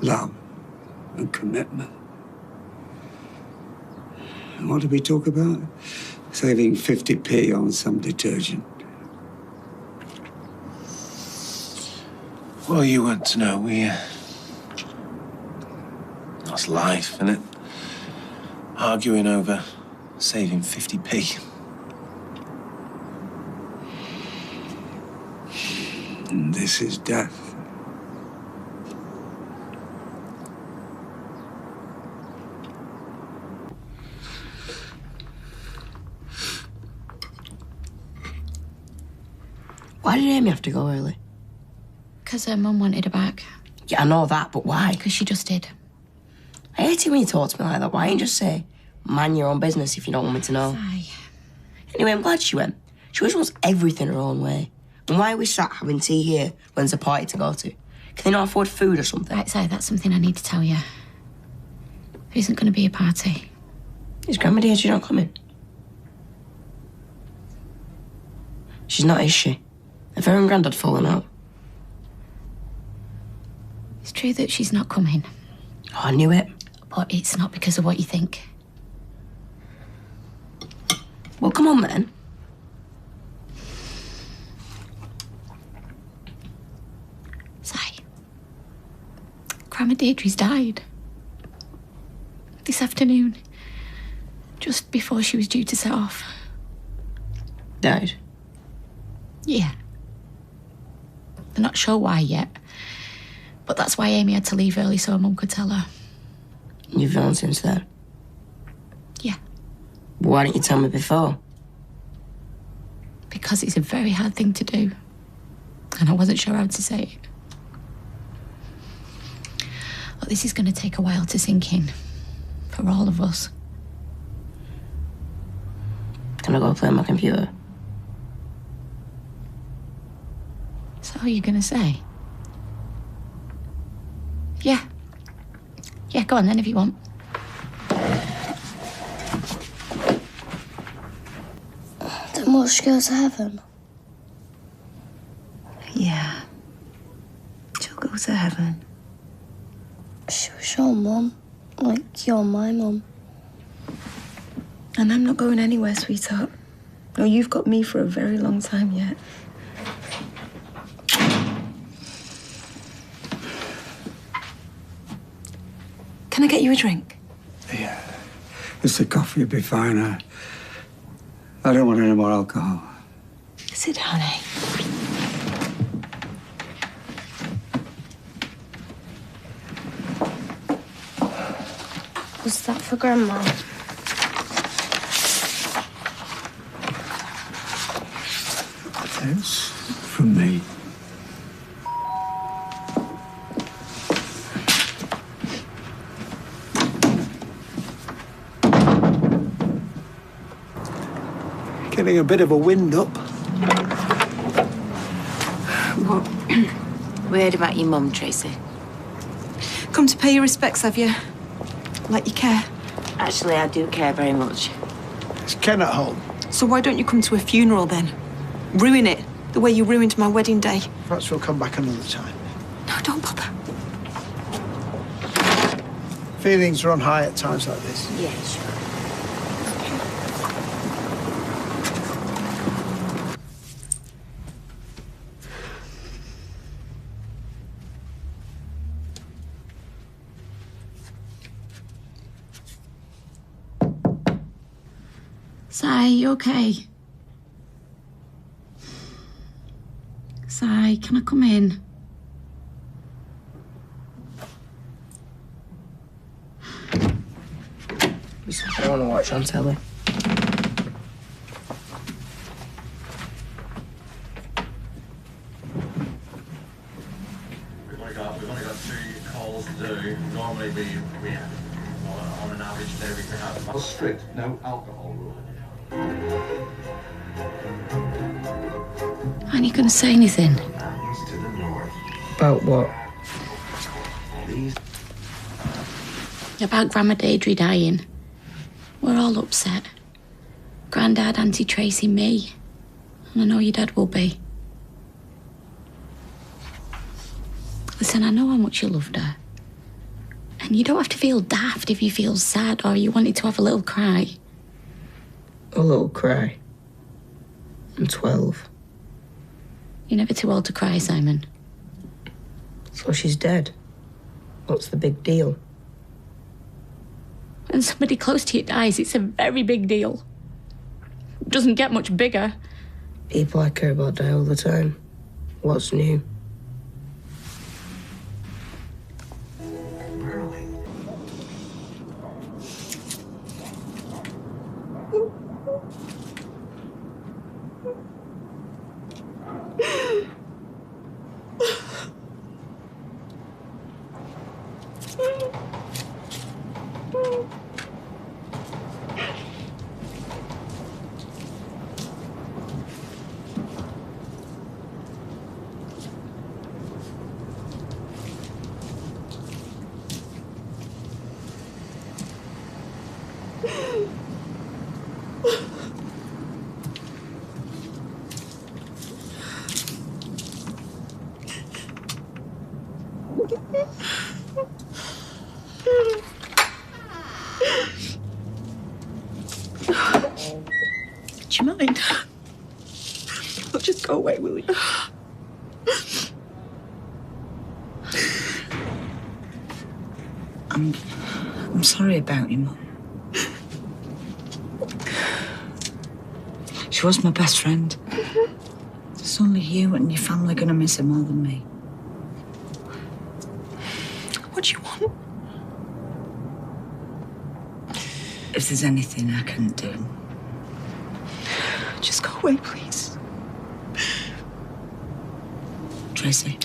love and commitment. And what did we talk about? Saving 50p on some detergent. Well, you weren't to know. That's life, isn't it? Arguing over saving 50p. And this is death. Why did Amy have to go early? Because her mum wanted her back. Yeah, I know that, but why? Because she just did. I hate it when you talk to me like that. Why don't you just say, mind your own business if you don't want me to know? Sigh. Anyway, I'm glad she went. She always wants everything her own way. And why are we sat having tea here when there's a party to go to? Can they not afford food or something? Right, Si, that's something I need to tell you. There isn't going to be a party. Is Grandma Deirdre not coming? She's not, is she? Have her and Grandad fallen out? It's true that she's not coming. Oh, I knew it. But it's not because of what you think. Well, come on then. Si, Grandma Deirdre's died. This afternoon. Just before she was due to set off. Died? Yeah. They're not sure why yet. But that's why Amy had to leave early so her mum could tell her. You've known since then? Yeah. Why didn't you tell me before? Because it's a very hard thing to do. And I wasn't sure how to say it. Look, this is going to take a while to sink in. For all of us. Can I go play on my computer? Is that all you're going to say? Yeah. Yeah, go on then if you want. Then will she go to heaven? Yeah. She'll go to heaven. She was your mum. Like, you're my mum. And I'm not going anywhere, sweetheart. No, you've got me for a very long time yet. Can I get you a drink? Yeah. Just a coffee would be fine. I don't want any more alcohol. Sit down, eh? Was that for Grandma? It's from me. Getting a bit of a wind up. What? We heard about your mum, Tracy. Come to pay your respects, have you? Like you care. Actually, I do care very much. Is Ken at home? So why don't you come to a funeral then? Ruin it the way you ruined my wedding day. Perhaps we'll come back another time. No, don't bother. Feelings run high at times like this. Yeah, sure. Si, you okay? Si, can I come in? I want to watch on telly. Normally we on an average day we can have a strict no alcohol rule. Aren't you going to say anything? To the north. About what? These About Grandma Deirdre dying. We're all upset. Grandad, Auntie Tracy, me. And I know your dad will be. Listen, I know how much you loved her. And you don't have to feel daft if you feel sad or you wanted to have a little cry. A little cry. I'm 12. You're never too old to cry, Simon. So she's dead. What's the big deal? When somebody close to you dies, it's a very big deal. It doesn't get much bigger. People I care about die all the time. What's new? Do you mind? I'll just go away, will you? I'm sorry about you, Mum. She was my best friend. It's only you and your family gonna miss her more than me. What do you want? If there's anything I can do, Just go away, please. Tracy,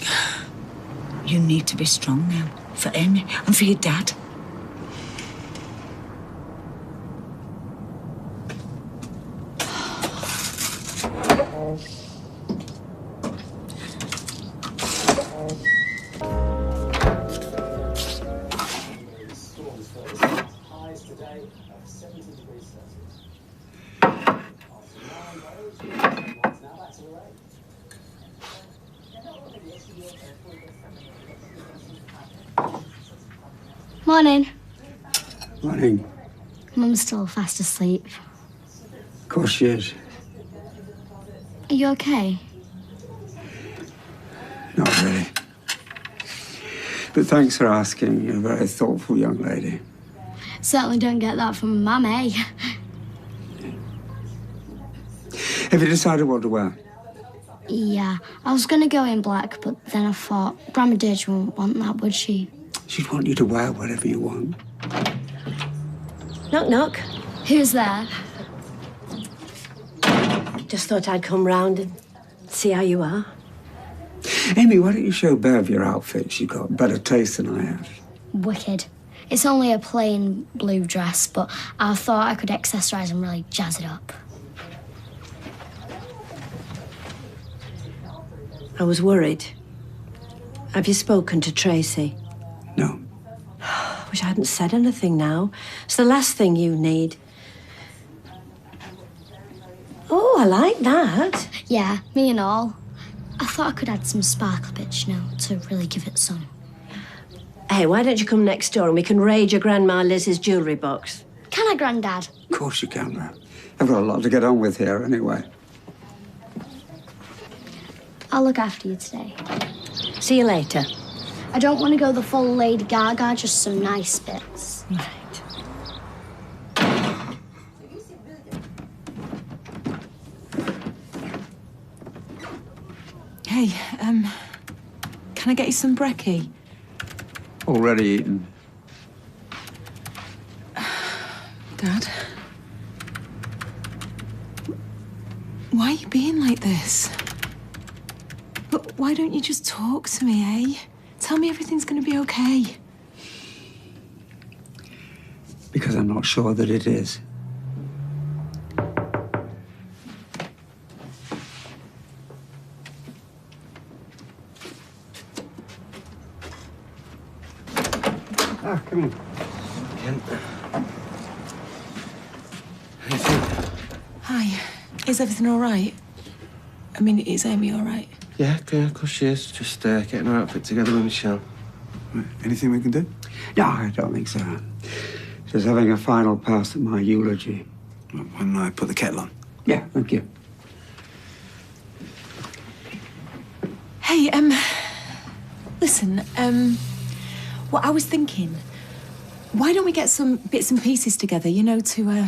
you need to be strong now. For Amy and for your dad. Morning. Morning. Mum's still fast asleep. Of course she is. Are you okay? Not really. But thanks for asking. You're a very thoughtful young lady. Certainly don't get that from Mum, eh? Have you decided what to wear? Yeah, I was going to go in black, but then I thought Grandma Deirdre wouldn't want that, would she? She'd want you to wear whatever you want. Knock, knock. Who's there? Just thought I'd come round and see how you are. Amy, why don't you show Bev your outfit? She's got better taste than I have. Wicked. It's only a plain blue dress, but I thought I could accessorise and really jazz it up. I was worried. Have you spoken to Tracy? No. Wish I hadn't said anything now. It's the last thing you need. Oh, I like that. Yeah, me and all. I thought I could add some sparkle bits, you know, to really give it some. Hey, why don't you come next door and we can raid your Grandma Liz's jewellery box? Can I, Grandad? Of course you can, Bev. I've got a lot to get on with here anyway. I'll look after you today. See you later. I don't want to go the full Lady Gaga, just some nice bits. Right. Hey, can I get you some brekkie? Already eaten. Dad? Why are you being like this? But why don't you just talk to me, eh? Tell me everything's gonna be okay. Because I'm not sure that it is. Ah, come in. Ken. How you think? Hi. Is everything all right? I mean, is Amy all right? Yeah, of course she is. Just getting her outfit together with Michelle. Right. Anything we can do? No, I don't think so. Just having a final pass at my eulogy. Well, why don't I put the kettle on? Yeah, thank you. Hey, listen, what I was thinking, why don't we get some bits and pieces together, you know, to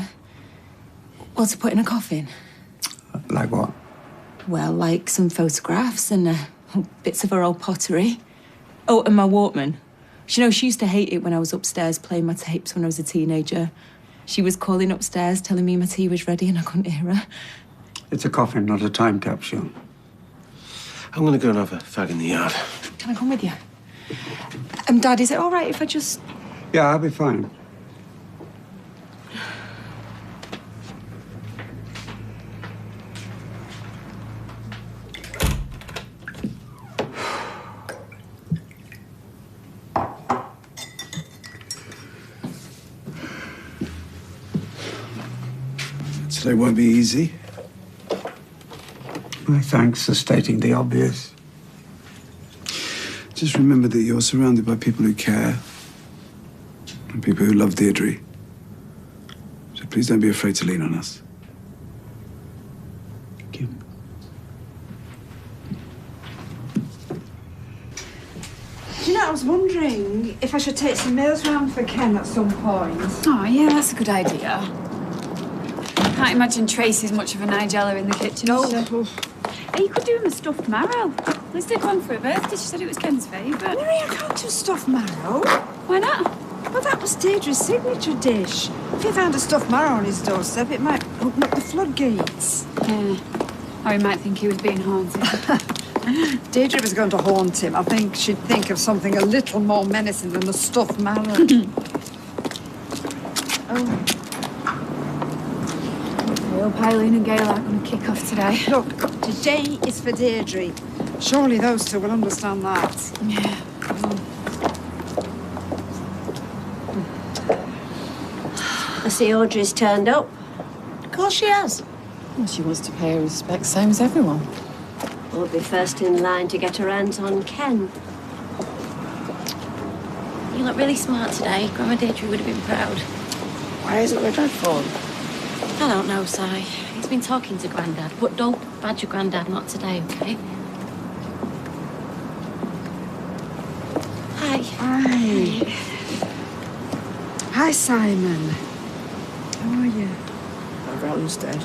put in a coffin? Like what? Well, like some photographs and bits of her old pottery. Oh, and my Walkman. You know, she used to hate it when I was upstairs playing my tapes when I was a teenager. She was calling upstairs, telling me my tea was ready and I couldn't hear her. It's a coffin, not a time capsule. I'm gonna go and have a fag in the yard. Can I come with you? Dad, is it all right if I just... Yeah, I'll be fine. Today won't be easy. My thanks for stating the obvious. Just remember that you're surrounded by people who care and people who love Deirdre. So please don't be afraid to lean on us. Thank you. Do you know, I was wondering if I should take some meals round for Ken at some point. Oh, yeah, that's a good idea. Can't imagine Tracy's much of a Nigella in the kitchen. No. Hey, you could do him a stuffed marrow. Liz did one for her birthday. She said it was Ken's favourite. Mary, I can't do stuffed marrow. Why not? Well, that was Deirdre's signature dish. If he found a stuffed marrow on his doorstep, it might open up the floodgates. Yeah. Or he might think he was being haunted. Deirdre was going to haunt him. I think she'd think of something a little more menacing than a stuffed marrow. Oh. I hope Eileen and Gail aren't going to kick off today. Look, today is for Deirdre. Surely those two will understand that. Yeah. I see Audrey's turned up. Of course she has. Well, she wants to pay her respects, same as everyone. Won't be first in line to get her hands on Ken. You look really smart today. Grandma Deirdre would have been proud. Why isn't my dad phone? I don't know, Si. He's been talking to Grandad, but don't badger Grandad, not today, okay? Hi. Hi. Hi, Simon. How are you? Ron's dead.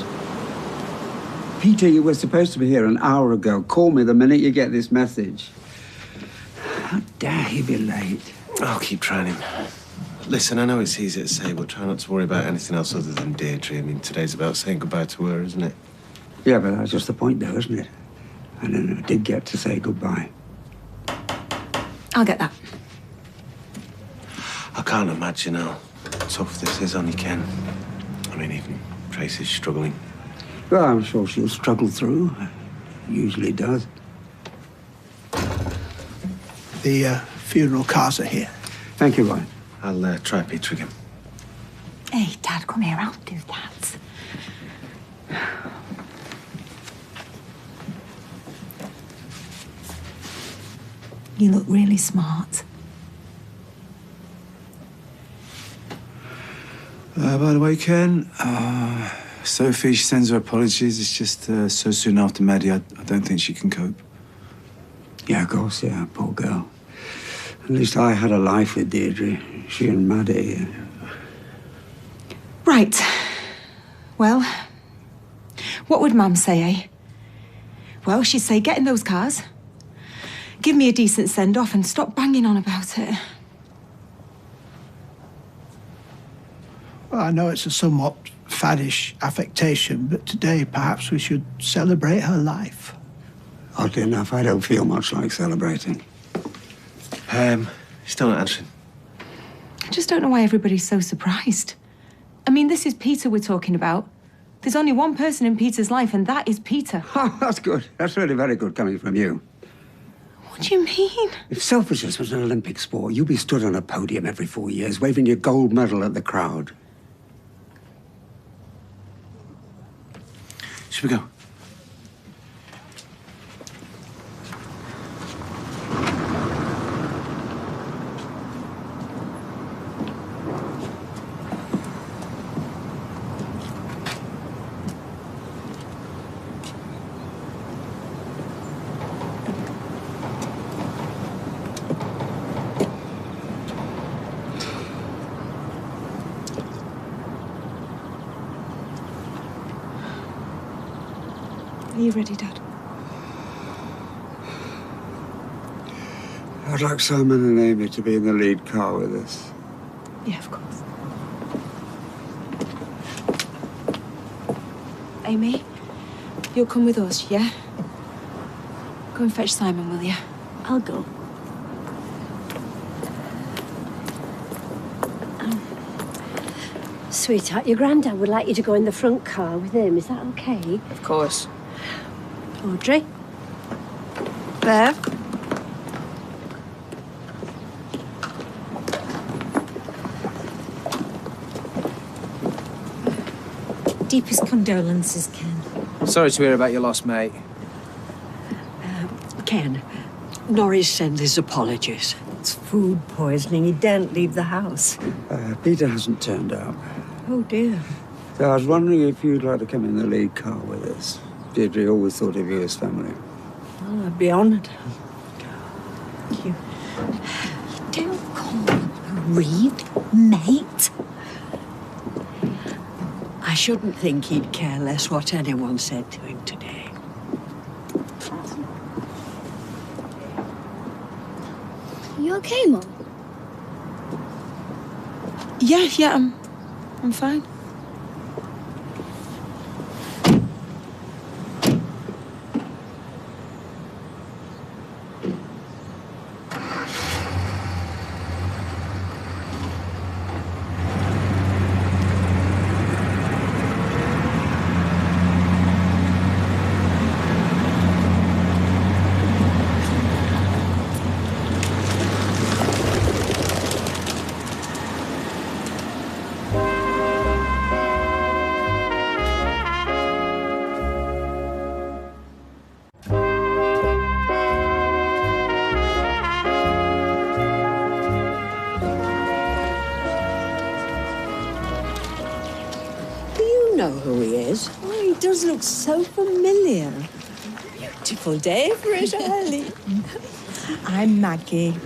Peter, you were supposed to be here an hour ago. Call me the minute you get this message. How dare he be late? I'll keep trying him. Listen, I know it's easy to say, but try not to worry about anything else other than Deirdre. I mean, today's about saying goodbye to her, isn't it? Yeah, but that's just the point, though, isn't it? I never did get to say goodbye. I'll get that. I can't imagine how tough this is on you, Ken. I mean, even Tracy's struggling. Well, I'm sure she'll struggle through. Usually does. The funeral cars are here. Thank you, Ryan. I'll try Peter again. Hey, Dad, come here. I'll do that. You look really smart. By the way, Ken, Sophie, she sends her apologies. It's just so soon after Maddie, I don't think she can cope. Yeah, of course, yeah, poor girl. At least I had a life with Deirdre. She and Maddie. Right. Well, what would Mum say, eh? Well, she'd say, get in those cars, give me a decent send-off and stop banging on about it. Well, I know it's a somewhat faddish affectation, but today perhaps we should celebrate her life. Oddly enough, I don't feel much like celebrating. Still not answering. I just don't know why everybody's so surprised. I mean, this is Peter we're talking about. There's only one person in Peter's life, and that is Peter. Oh, that's good. That's really very good coming from you. What do you mean? If selfishness was an Olympic sport, you'd be stood on a podium every 4 years, waving your gold medal at the crowd. Should we go? Are you ready, Dad? I'd like Simon and Amy to be in the lead car with us. Yeah, of course. Amy, you'll come with us, yeah? Go and fetch Simon, will you? I'll go. Sweetheart, your granddad would like you to go in the front car with him. Is that okay? Of course. Audrey? Bev? Deepest condolences, Ken. Sorry to hear about your loss, mate. Ken, Norris sends his apologies. It's food poisoning. He daren't leave the house. Peter hasn't turned up. Oh, dear. So I was wondering if you'd like to come in the lead car with us. Deirdre always thought of you as family. Well, I'd be honoured. Thank you. Don't call Reed mate. I shouldn't think he'd care less what anyone said to him today. You okay, Mum? Yeah, I'm fine. Know who he is? Oh, he does look so familiar. Beautiful day for it, early. I'm Maggie,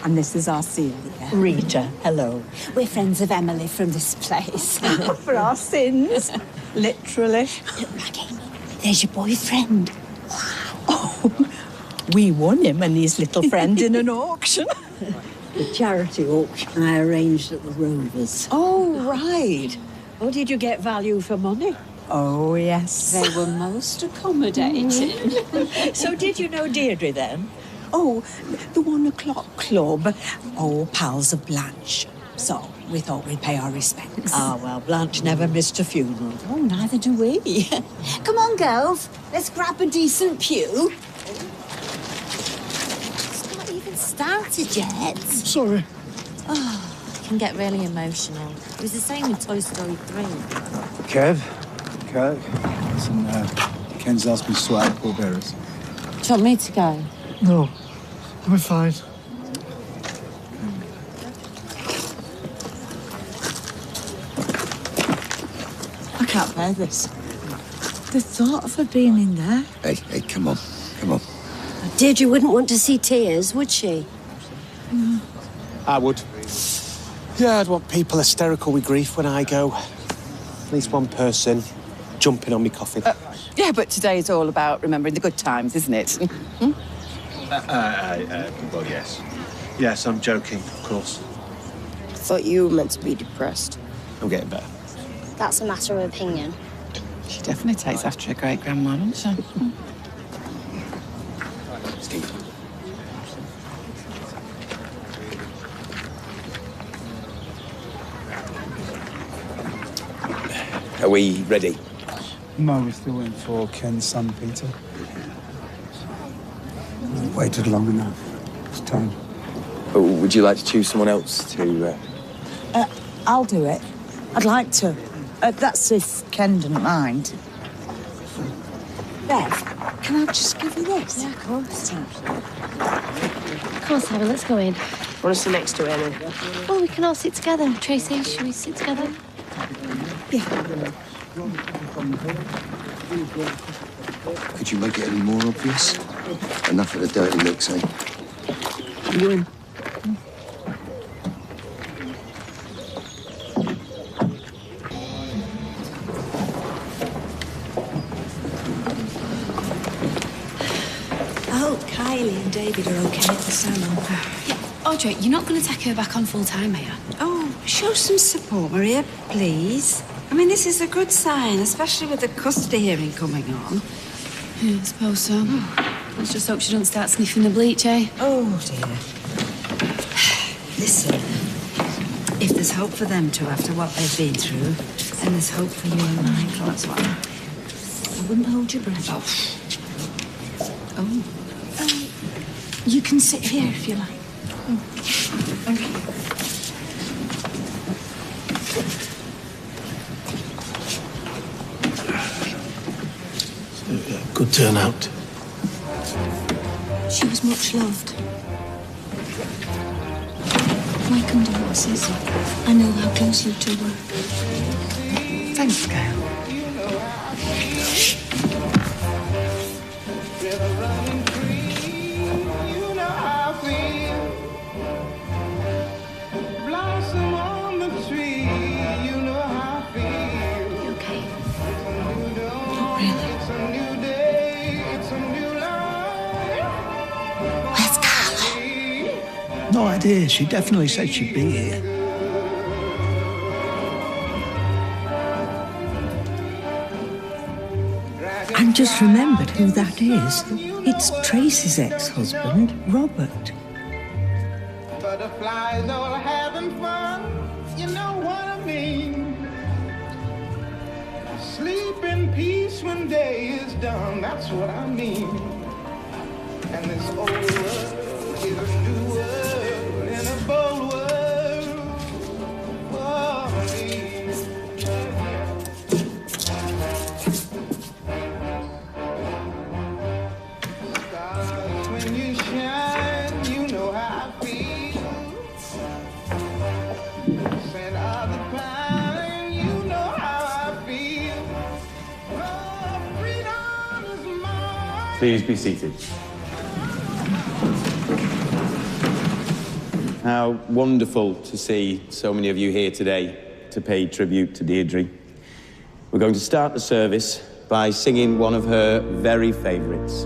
and this is our Celia. Rita, hello. We're friends of Emily from this place. For our sins, literally. Maggie, there's your boyfriend. Oh, we won him and his little friend in an auction. The charity auction I arranged at the Rovers. Oh, right. Oh, did you get value for money? Oh, yes. They were most accommodating. So did you know Deirdre then? Oh, the 1 o'clock club. Oh, pals of Blanche. So we thought we'd pay our respects. Ah, well, Blanche never missed a funeral. Oh, neither do we. Come on, girls. Let's grab a decent pew. It's not even started yet. Sorry. Oh, I can get really emotional. It was the same with Toy Story 3. Kev, Kirk, listen, Ken's asked me to sort out pallbearers. Do you want me to go? No, we're fine. I can't bear this. The thought of her being in there. Hey, come on. Deirdre wouldn't want to see tears, would she? No. I would. Yeah, I'd want people hysterical with grief when I go. At least one person jumping on me coffin. Yeah, but today is all about remembering the good times, isn't it? Well, yes. Yes, I'm joking, of course. I thought you were meant to be depressed. I'm getting better. That's a matter of opinion. She definitely takes after her great-grandma, doesn't she? Are we ready? No, we're still waiting for Ken's son, Peter. We've waited long enough. It's time. Oh, would you like to choose someone else to... I'll do it. I'd like to. That's if Ken doesn't mind. Bev, can I just give you this? Yeah, of course. Come on, Simon, let's go in. Want to sit next to Annie? Well, we can all sit together. Tracy, should we sit together? Could you make it any more obvious? Enough of the dirty looks, eh? You in? I hope Kylie and David are okay at the salon. Yeah, Audrey, you're not going to take her back on full time, are you? Oh, show some support, Maria, please. I mean, this is a good sign, especially with the custody hearing coming on. Yeah, I suppose so. Let's just hope she doesn't start sniffing the bleach, eh? Oh, dear. Listen, if there's hope for them two after what they've been through, then there's hope for you and Michael, that's what I wouldn't hold your breath. Oh. You can sit here if you like. Thank you. Good turnout. She was much loved. My condolences. I know how close you two were. Thanks, Gail. No idea. She definitely said she'd be here. I've just remembered who that is. It's Tracy's ex-husband, Robert. Butterflies all having fun, you know what I mean. Sleep in peace when day is done, that's what I mean. And this old world is a new world and a bold world for me. Stars, when you shine, you know how I feel. Scent of the pine, you know how I feel. Oh, freedom is mine. Please be seated. How wonderful to see so many of you here today to pay tribute to Deirdre. We're going to start the service by singing one of her very favourites.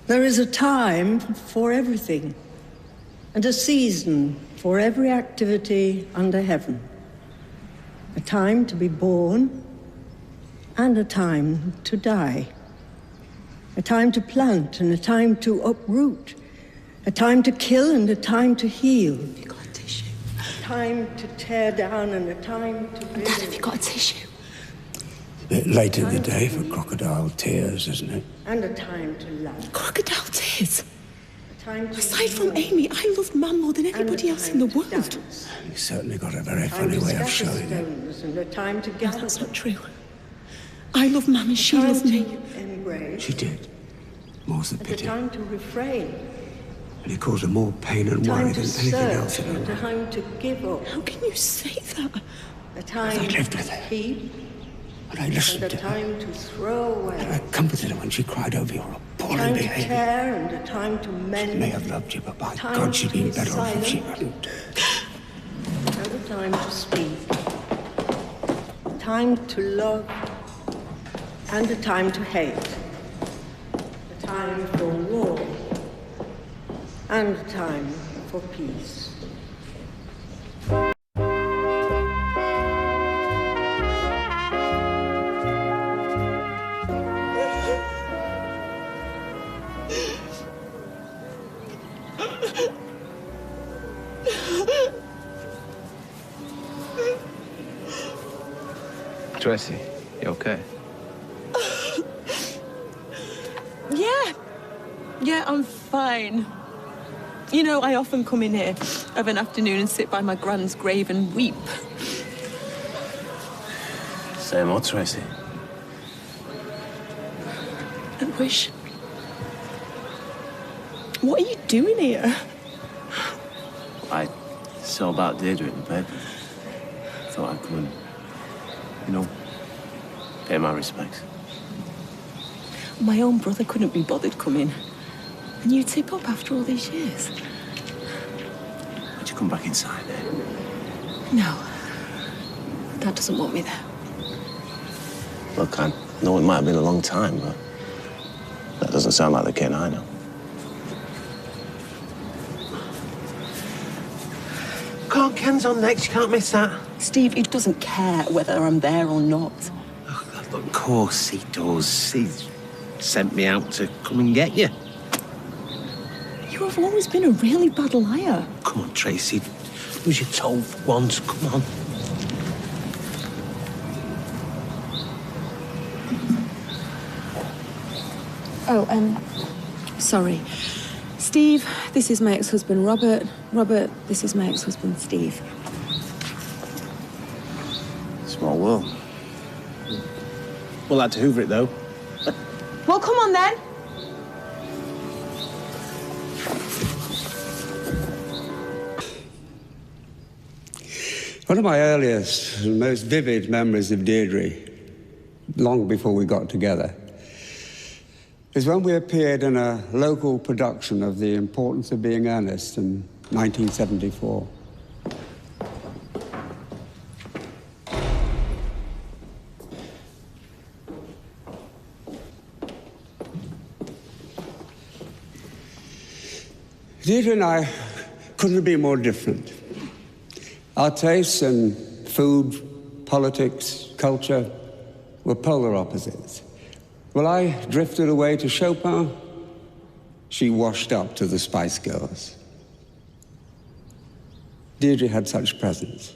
There is a time for everything, and a season for every activity under heaven. A time to be born, and a time to die. A time to plant, and a time to uproot. A time to kill, and a time to heal. Have you got a tissue? A time to tear down, and a time to build. Dad, have you got a tissue? bit late in the day for crocodile tears, isn't it? And a time to love. Crocodile tears? A time to Aside from Amy, I loved Mum more than anybody else in the world. You certainly got a very Time funny to way of scatter showing it. stones and a time to No, gather. that's not true. I love Mum and she loved me. Embrace. She did. More's the And a pity. time to refrain. And it caused her more pain and worry Time than to anything search else in her and a life. time to give up. How can you say that? A time I lived with to her. keep. And I listened And a to her. time to throw away. I comforted her when she cried over your appalling Time to behaviour. tear and a time to mend. She may have loved you, but by Time God, she'd to been be better off if she silent. hadn't. And a time to speak. Time to love. And a time to hate. A time for war. And a time for peace. Tracy, you okay? Yeah, I'm fine. You know, I often come in here of an afternoon and sit by my grand's grave and weep. Same old Tracy. And wish. What are you doing here? I saw about Deirdre in the paper. Thought I could, pay my respects. My own brother couldn't be bothered coming. And you tip up after all these years? Would you come back inside, eh? No. Dad doesn't want me there. Look, I know it might have been a long time, but that doesn't sound like the Ken I know. Come on, Ken's on next. You can't miss that. Steve, he doesn't care whether I'm there or not. Of course he does. He's sent me out to come and get you. You have always been a really bad liar. Come on, Tracy. Lose your toe for once. Come on. Sorry. Steve, this is my ex-husband, Robert. Robert, this is my ex-husband, Steve. Small world. We'll have to hoover it, though. Well, come on then. One of my earliest and most vivid memories of Deirdre, long before we got together, is when we appeared in a local production of The Importance of Being Earnest in 1974. Deirdre and I couldn't be more different. Our tastes in food, politics, culture were polar opposites. While I drifted away to Chopin, she washed up to the Spice Girls. Deirdre had such presence.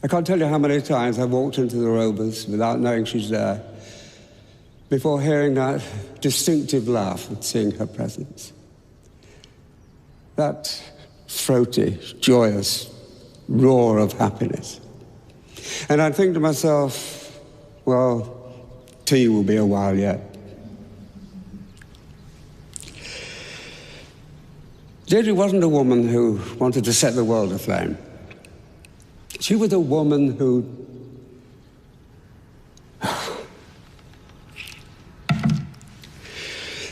I can't tell you how many times I've walked into the Rovers without knowing she's there, before hearing that distinctive laugh at seeing her presence. That throaty, joyous roar of happiness. And I'd think to myself, well, tea will be a while yet. Deirdre wasn't a woman who wanted to set the world aflame. She was a woman who...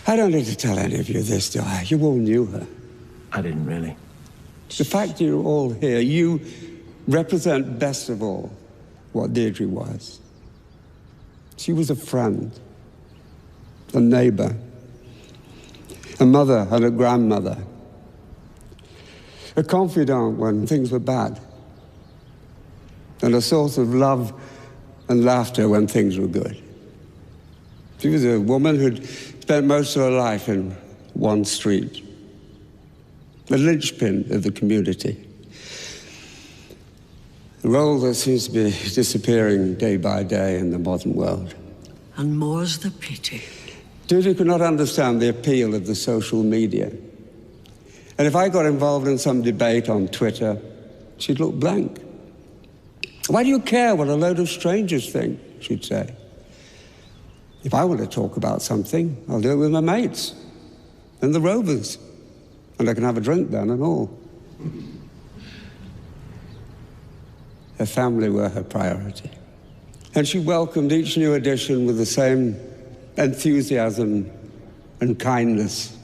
I don't need to tell any of you this, do I? You all knew her. I didn't really. The fact you're all here, you represent best of all what Deirdre was. She was a friend, a neighbor, a mother and a grandmother, a confidant when things were bad, and a source of love and laughter when things were good. She was a woman who'd spent most of her life in one street, the linchpin of the community. A role that seems to be disappearing day by day in the modern world. And more's the pity. Deirdre could not understand the appeal of the social media. And if I got involved in some debate on Twitter, she'd look blank. Why do you care what a load of strangers think, she'd say. If I want to talk about something, I'll do it with my mates and the Rovers. And I can have a drink then and all. Her family were her priority. And she welcomed each new addition with the same enthusiasm and kindness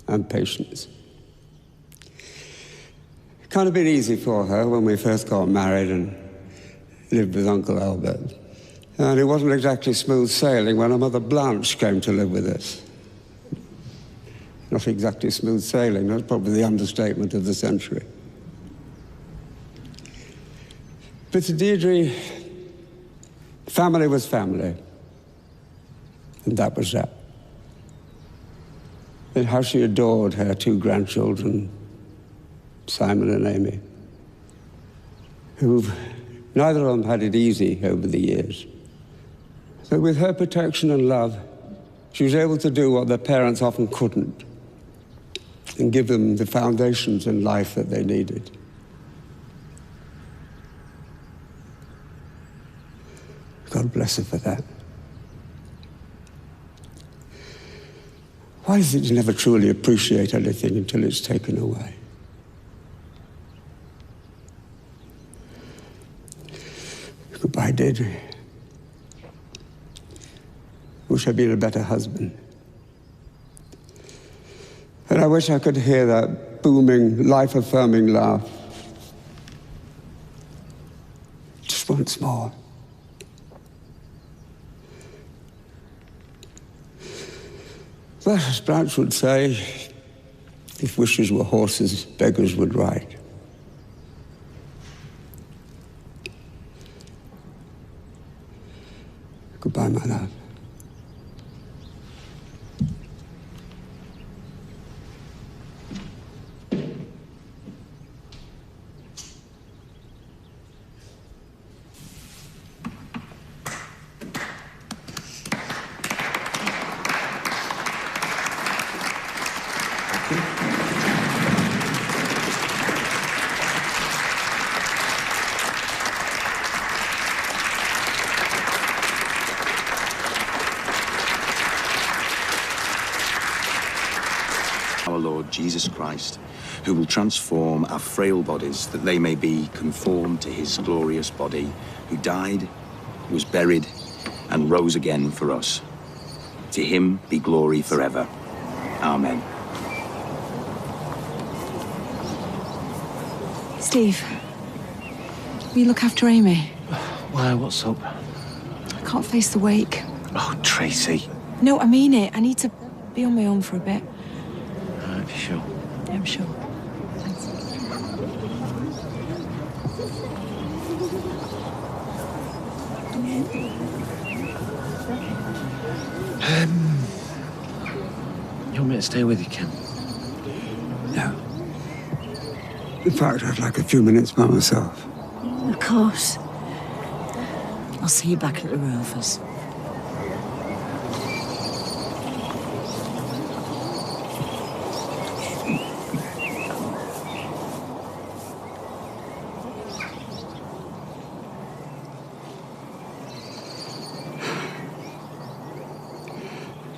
and patience. It kind of been easy for her when we first got married and lived with Uncle Albert. And it wasn't exactly smooth sailing when her mother Blanche came to live with us. Not exactly smooth sailing, that's probably the understatement of the century. But to Deirdre, family was family. And that was that. And how she adored her two grandchildren, Simon and Amy, who neither of them had it easy over the years. But with her protection and love, she was able to do what their parents often couldn't, and give them the foundations in life that they needed. God bless her for that. Why is it you never truly appreciate anything until it's taken away? Goodbye, Deirdre. Wish I'd been a better husband. And I wish I could hear that booming, life-affirming laugh. Just once more. But as Blanche would say, if wishes were horses, beggars would ride. Goodbye, my love. Our Lord Jesus Christ, who will transform our frail bodies that they may be conformed to his glorious body, who died, was buried, and rose again for us. To him be glory forever. Amen. Steve, will you look after Amy? Why, what's up? I can't face the wake. Oh, Tracy. No, I mean it. I need to be on my own for a bit. Right, sure. Yeah, I'm sure. Thanks. You want me to stay with you, Kim? No. In fact, I'd like a few minutes by myself. Of course. I'll see you back at the Rovers.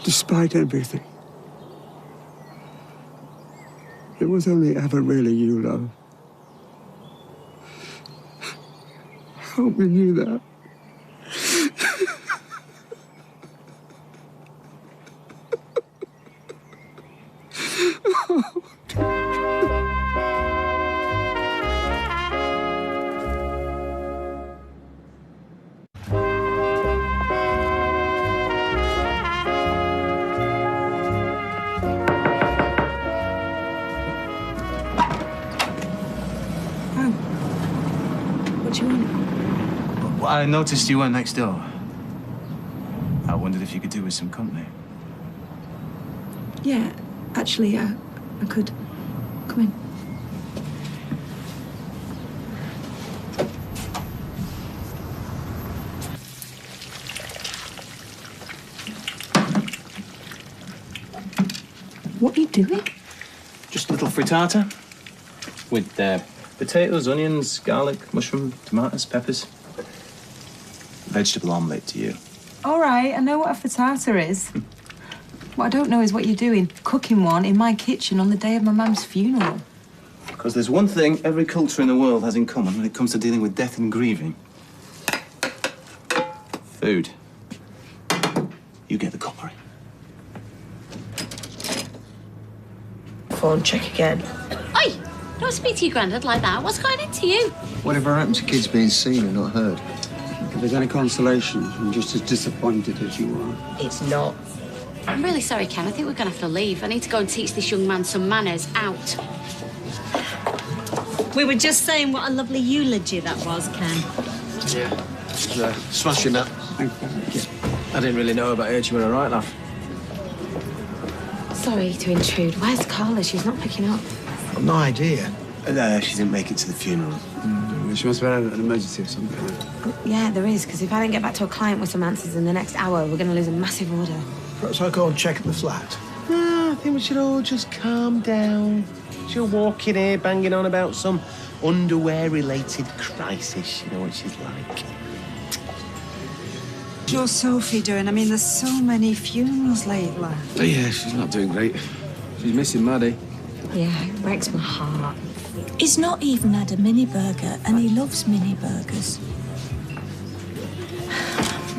Despite everything, it was only ever really you, love. I hope you knew that. What do you want? Well, I noticed you weren't next door. I wondered if you could do with some company. Yeah, actually, I could. Come in. What are you doing? Just a little frittata with potatoes, onions, garlic, mushroom, tomatoes, peppers. Vegetable omelette to you. All right, I know what a frittata is. What I don't know is what you're doing, cooking one in my kitchen on the day of my mum's funeral. Because there's one thing every culture in the world has in common when it comes to dealing with death and grieving. Food. You get the coppery. Phone check again. Oi! Don't speak to your granddad like that. What's going into you? Whatever happened to kids being seen and not heard? If there's any consolation, I'm just as disappointed as you are. It's not. I'm really sorry, Ken. I think we're going to have to leave. I need to go and teach this young man some manners. Out. We were just saying what a lovely eulogy that was, Ken. Yeah. Smashing that. Thank you. I didn't really know about her. You were all right, love. Sorry to intrude. Where's Carla? She's not picking up. I've no idea. She didn't make it to the funeral. She must have had an emergency or something. Yeah, there is, because if I don't get back to a client with some answers in the next hour, we're going to lose a massive order. Perhaps I'll go and check at the flat. I think we should all just calm down. She'll walk in here banging on about some underwear-related crisis. You know what she's like. How's your Sophie doing? I mean, there's so many funerals lately. Oh, yeah, she's not doing great. She's missing Maddie. Yeah, it breaks my heart. He's not even had a mini burger, and he loves mini burgers.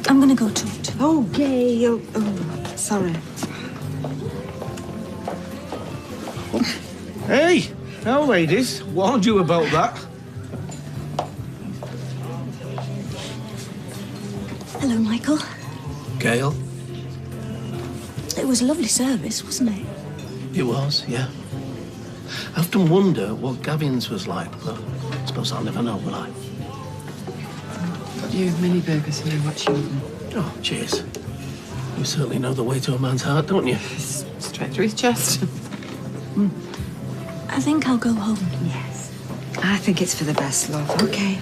I'm gonna go talk to him. Oh, Gail. Oh, sorry. Hey! Now, ladies, warned you about that. Hello, Michael. Gail? It was a lovely service, wasn't it? It was, yeah. I often wonder what Gavin's was like, but I suppose I'll never know, will I? You mini burgers and what you eating? Oh, cheers. You certainly know the way to a man's heart, don't you? Straight through his chest. I think I'll go home. Yes. I think it's for the best, love. Okay.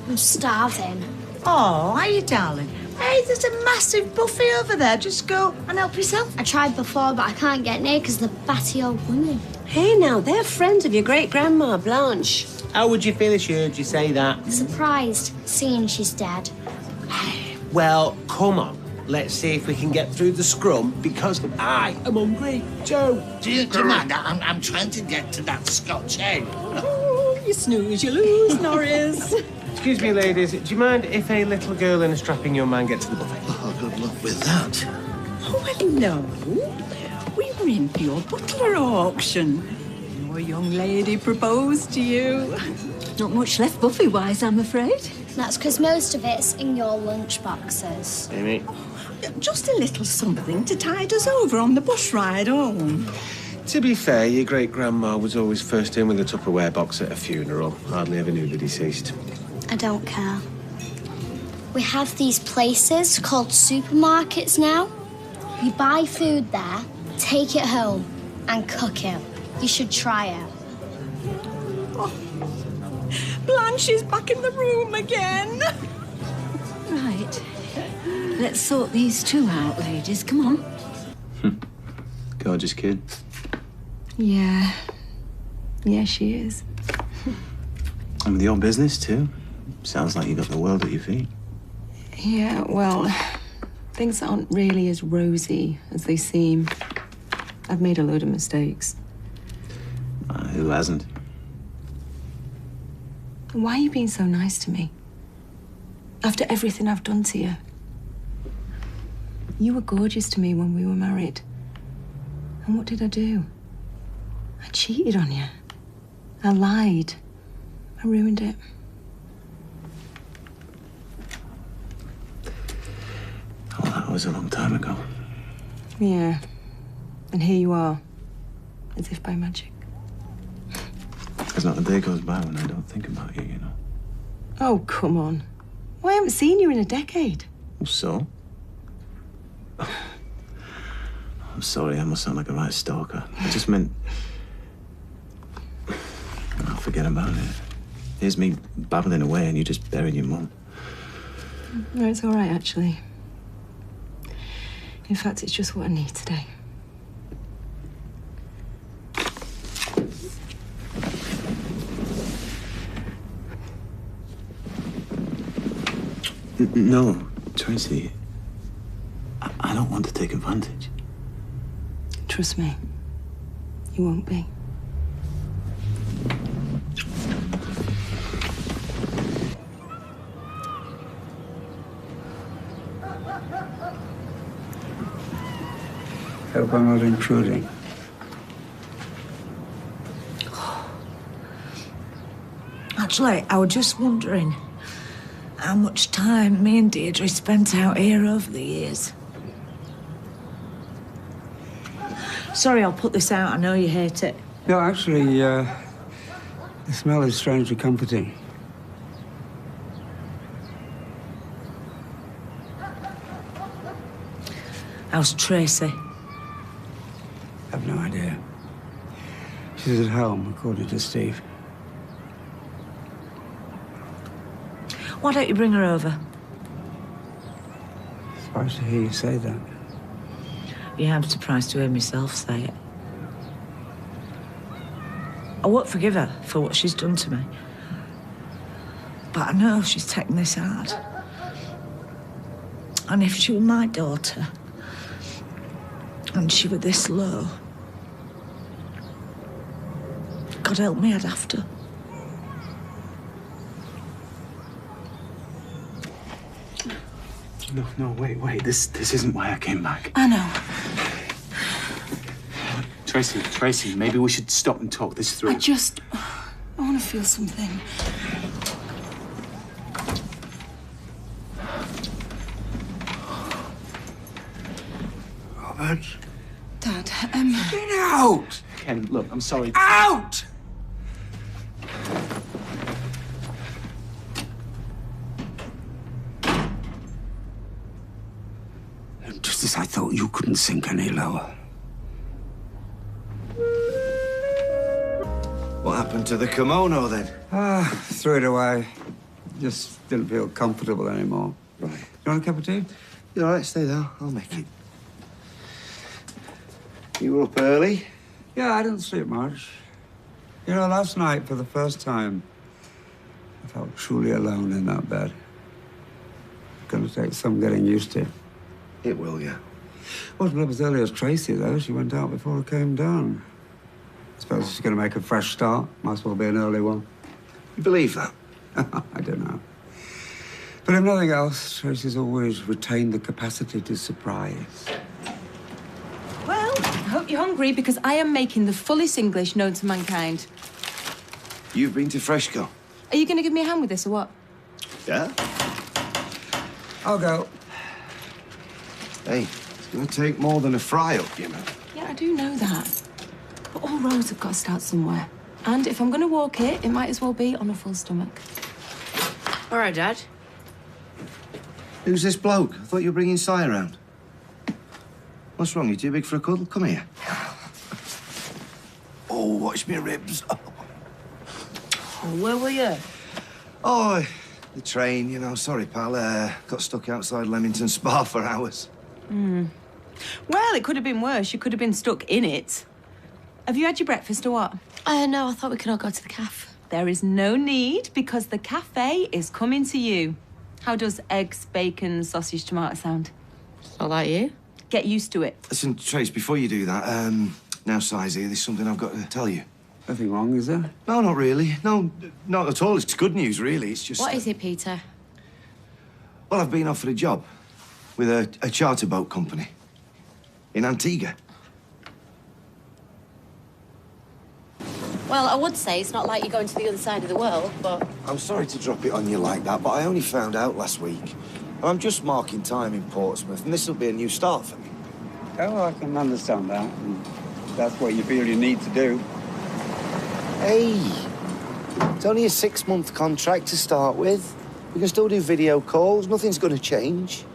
I'm starving. Oh, are you, darling? Hey, there's a massive buffet over there. Just go and help yourself. I tried before, but I can't get near because the batty old women. Hey now, they're friends of your great-grandma, Blanche. How would you feel if she heard you say that? Surprised, seeing she's dead. Well, come on. Let's see if we can get through the scrum, because I am hungry too. Do you mind? I'm trying to get to that Scotch egg. Oh, you snooze, you lose, Norris. Excuse me, ladies. Do you mind if a little girl and a strapping young man get to the buffet? Oh, good luck with that. Oh, hello. We were in for your butler auction. Your young lady proposed to you. Not much left buffet-wise, I'm afraid. That's because most of it's in your lunch boxes. Amy? Just a little something to tide us over on the bus ride home. To be fair, your great-grandma was always first in with a Tupperware box at a funeral. Hardly ever knew the deceased. I don't care. We have these places called supermarkets now. You buy food there, take it home, and cook it. You should try it. Blanche is back in the room again. Right. Let's sort these two out, ladies. Come on. Gorgeous kid. Yeah. Yeah, she is. And with your business, too. Sounds like you got the world at your feet. Yeah, well, things aren't really as rosy as they seem. I've made a load of mistakes. Who hasn't? Why are you being so nice to me? After everything I've done to you. You were gorgeous to me when we were married. And what did I do? I cheated on you. I lied. I ruined it. Oh, that was a long time ago. Yeah. And here you are. As if by magic. There's not a day goes by when I don't think about you, you know. Oh, come on. Well, I haven't seen you in a decade. So? I'm sorry, I must sound like a right stalker. I just meant... I'll forget about it. Here's me babbling away and you just burying your mum. No, it's all right, actually. In fact, it's just what I need today. No, Tracy. I don't want to take advantage. Trust me, you won't be. Hope I'm not intruding. Actually, I was just wondering how much time me and Deirdre spent out here over the years. Sorry, I'll put this out. I know you hate it. No, actually, the smell is strangely comforting. How's Tracy? I've no idea. She's at home, according to Steve. Why don't you bring her over? Surprised to hear you say that. Yeah, I'm surprised to hear myself say it. I won't forgive her for what she's done to me. But I know she's taken this hard. And if she were my daughter, and she were this low, God help me, I'd have to. No, wait. This isn't why I came back. I know. Tracy, maybe we should stop and talk this through. I want to feel something. Robert? Dad, Get out! Ken, look, I'm sorry. Out! Just as I thought you couldn't sink any lower. What happened to the kimono, then? Threw it away. Just didn't feel comfortable anymore. Right. You want a cup of tea? You all right? Stay there. I'll make it. You were up early? Yeah, I didn't sleep much. You know, last night, for the first time, I felt truly alone in that bed. It's gonna take some getting used to. It will, yeah. Wasn't up as early as Tracy, though. She went out before I came down. Suppose she's gonna make a fresh start. Might as well be an early one. You believe that? I don't know. But if nothing else, Tracy's always retained the capacity to surprise. Well, I hope you're hungry because I am making the fullest English known to mankind. You've been to Freshco? Are you going to give me a hand with this or what? Yeah. I'll go. Hey, it's going to take more than a fry up, you know. Yeah, I do know that. But all roads have got to start somewhere. And if I'm going to walk it, it might as well be on a full stomach. All right, Dad. Who's this bloke? I thought you were bringing Si around. What's wrong? You too big for a cuddle? Come here. Oh, watch me ribs. Oh, where were you? Oh, the train, you know. Sorry, pal. Got stuck outside Leamington Spa for hours. Well, it could have been worse. You could have been stuck in it. Have you had your breakfast or what? No, I thought we could all go to the cafe. There is no need because the cafe is coming to you. How does eggs, bacon, sausage, tomato sound? Not like you. Get used to it. Listen, Trace, before you do that, now Si's here, there's something I've got to tell you. Nothing wrong, is there? No, not really. No, not at all. It's good news, really. It's just... What is it, Peter? Well, I've been offered a job with a charter boat company in Antigua. Well, I would say it's not like you're going to the other side of the world, but... I'm sorry to drop it on you like that, but I only found out last week. And I'm just marking time in Portsmouth, and this will be a new start for me. Oh, I can understand that. And that's what you feel you need to do. Hey, it's only a 6-month contract to start with. We can still do video calls. Nothing's going to change.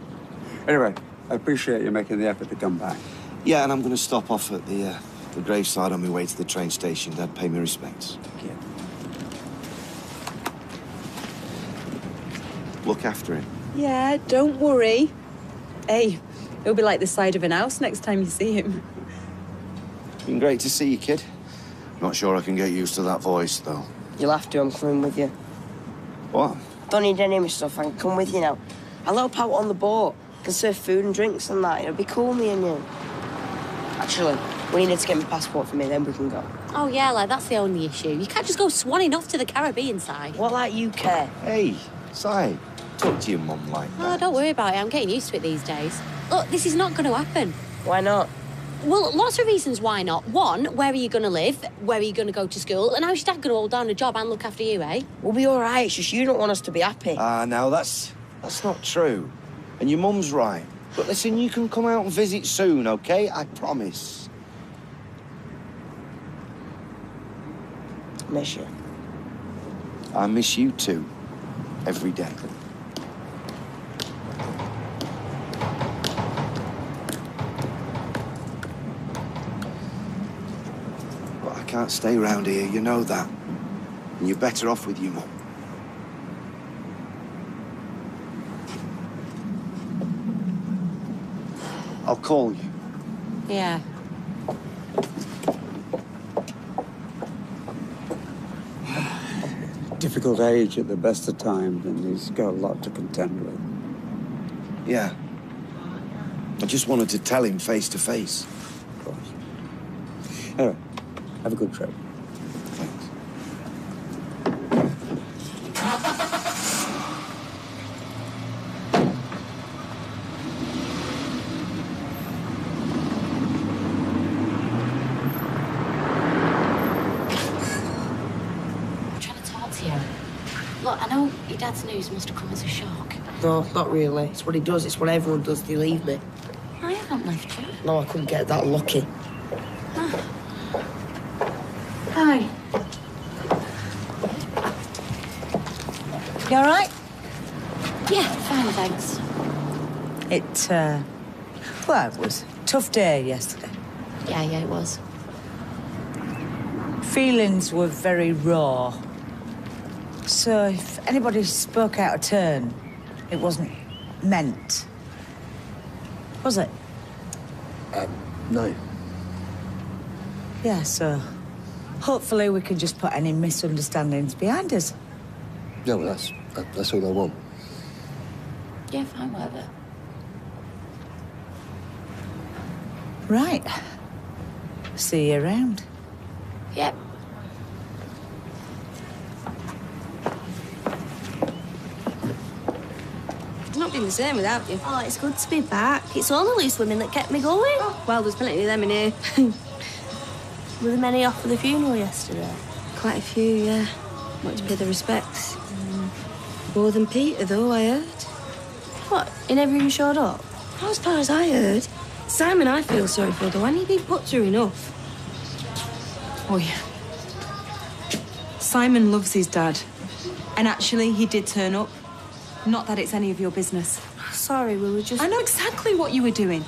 Anyway, I appreciate you making the effort to come back. Yeah, and I'm going to stop off at the graveside on my way to the train station. Dad, pay me respects. Yeah. Look after him. Yeah, don't worry. Hey, it'll be like the side of an house next time you see him. It's been great to see you, kid. Not sure I can get used to that voice, though. You'll have to. I'm coming with you. What? Don't need any of my stuff. I can come with you now. I'll help out on the boat. Can serve food and drinks and that. It'll be cool, me and you. Actually, we need to get my passport for me, then we can go. Oh, yeah, like, that's the only issue. You can't just go swanning off to the Caribbean side. What like you care? Hey, Si, talk to your mum like that. Oh, don't worry about it. I'm getting used to it these days. Look, this is not going to happen. Why not? Well, lots of reasons why not. One, where are you going to live? Where are you going to go to school? And how's your dad going to hold down a job and look after you, eh? We'll be all right. It's just you don't want us to be happy. Now, that's not true. And your mum's right. But listen, you can come out and visit soon, OK? I promise. Miss you. I miss you too. Every day. But I can't stay round here, you know that. And you're better off with your mum. I'll call you. Yeah. Difficult age at the best of times, and he's got a lot to contend with. Yeah. I just wanted to tell him face to face. Of course. Anyway, have a good trip. Thanks. Look, I know your dad's news must have come as a shock. No, not really. It's what he does. It's what everyone does. They leave me. I haven't left you. No, I couldn't get that lucky. Hi. You all right? Yeah, fine, thanks. Well, it was a tough day yesterday. Yeah, it was. Feelings were very raw. So if anybody spoke out of turn, it wasn't meant. Was it? No. Yeah, so hopefully we can just put any misunderstandings behind us. Yeah, well, that's all I want. Yeah, fine, whatever. Right. See you around. Yep. It's not been the same without you. Oh, it's good to be back. It's all the loose women that kept me going. Oh, well, there's plenty of them in here. Were there many off for the funeral yesterday? Quite a few, yeah. Want to pay the respects. More than Peter, though, I heard. What? He never even showed up? Well, as far as I heard, Simon I feel sorry for, though. Hasn't he been put through enough? Oh, yeah. Simon loves his dad. And actually, he did turn up. Not that it's any of your business. Sorry, we were just... I know exactly what you were doing.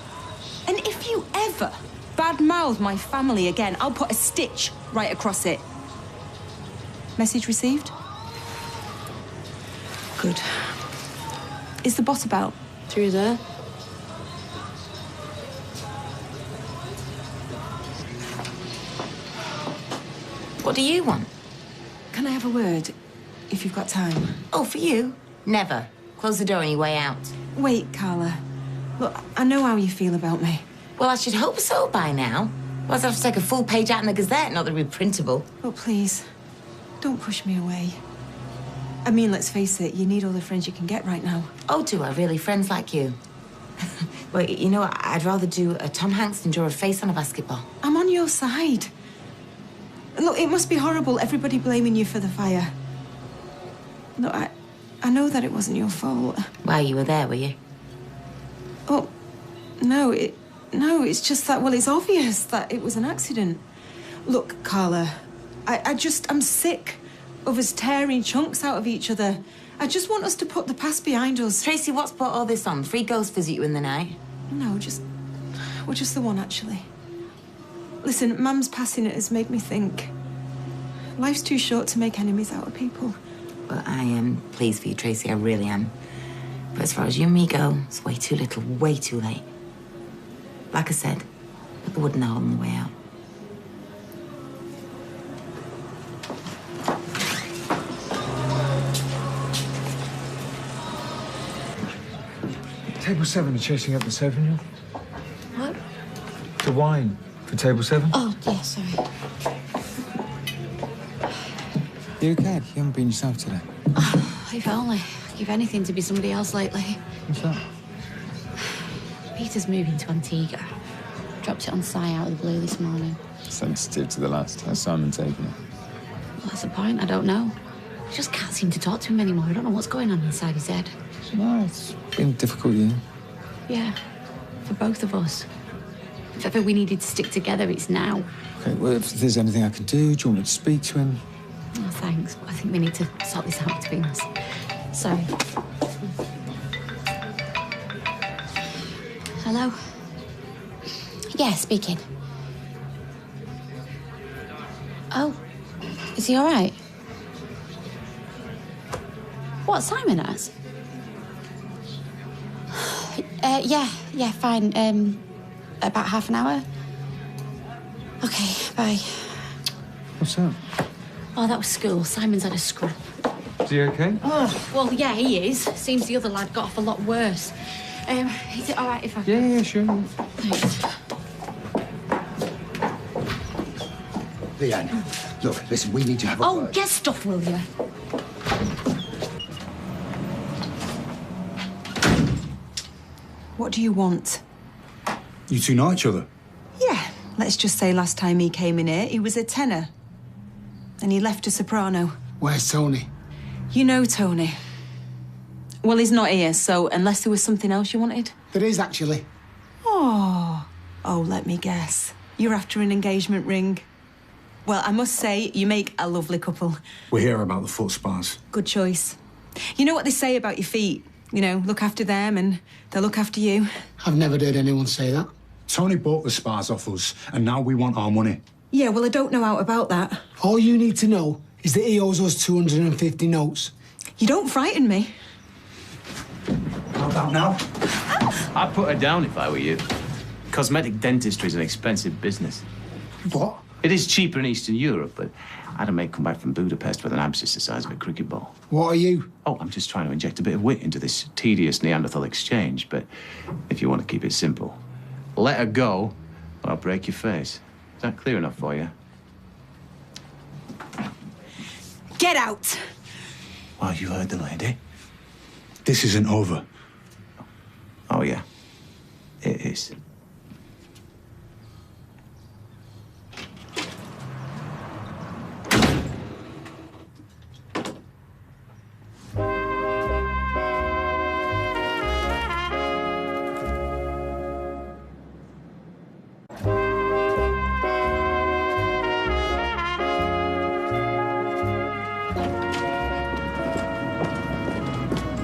And if you ever badmouth my family again, I'll put a stitch right across it. Message received? Good. Is the boss about? Through there. What do you want? Can I have a word, if you've got time? Oh, for you? Never. Close the door on your way out. Wait, Carla. Look, I know how you feel about me. Well, I should hope so by now. Otherwise, I'll have to take a full page out in the Gazette, not that it'd be printable. Oh, please, don't push me away. I mean, let's face it, you need all the friends you can get right now. Oh, do I really? Friends like you? Well, you know what? I'd rather do a Tom Hanks than draw a face on a basketball. I'm on your side. Look, it must be horrible, everybody blaming you for the fire. Look, I know that it wasn't your fault. Why, you were there, were you? Oh, no, it's just that, well, it's obvious that it was an accident. Look, Carla, I'm sick of us tearing chunks out of each other. I just want us to put the past behind us. Tracy, what's put all this on? 3 ghosts visit you in the night? No, just the one, actually. Listen, Mum's passing it has made me think. Life's too short to make enemies out of people. Well, I am pleased for you, Tracy, I really am. But as far as you and me go, it's way too little, way too late. Like I said, put the wooden hole on the way out. Table 7 are chasing up the Sauvignon. What? The wine for table 7. Oh, yeah, sorry. You okay? You haven't been yourself today. If only. I'd give anything to be somebody else lately. What's that? Peter's moving to Antigua. Dropped it on Si out of the blue this morning. Sensitive to the last. How's Simon taking it? Well, that's the point. I don't know. I just can't seem to talk to him anymore. I don't know what's going on inside his head. No, it's been a difficult year. Yeah, for both of us. If ever we needed to stick together, it's now. Okay, well, if there's anything I can do you want me to speak to him? Oh, thanks. I think we need to sort this out between us. Sorry. Hello? Yeah, speaking. Oh, is he all right? What, Simon has? Yeah, fine. About half an hour. Okay, bye. What's that? Oh, that was school. Simon's had a scrap. Is he okay? Oh, well, yeah, he is. Seems the other lad got off a lot worse. Is it all right if I... Yeah, sure. Thanks. Leanne, look, listen, we need to have a Oh, word. get stuff, will you? What do you want? You two know each other? Yeah, let's just say last time he came in here, he was a tenor. And he left a soprano. Where's Tony? You know Tony. Well, he's not here, so unless there was something else you wanted. There is, actually. Oh, let me guess. You're after an engagement ring. Well, I must say, you make a lovely couple. We hear about the foot spas. Good choice. You know what they say about your feet? You know, look after them and they'll look after you. I've never heard anyone say that. Tony bought the spas off us, and now we want our money. Yeah, well, I don't know out about that. All you need to know is that he owes us 250 notes. You don't frighten me. How about now? I'd put her down if I were you. Cosmetic dentistry is an expensive business. What? It is cheaper in Eastern Europe, but I had a mate come back from Budapest with an abscess the size of a cricket ball. What are you? Oh, I'm just trying to inject a bit of wit into this tedious Neanderthal exchange, but if you want to keep it simple, let her go, or I'll break your face. Is that clear enough for you? Get out! Well, you heard the lady. This isn't over. Oh, yeah. It is.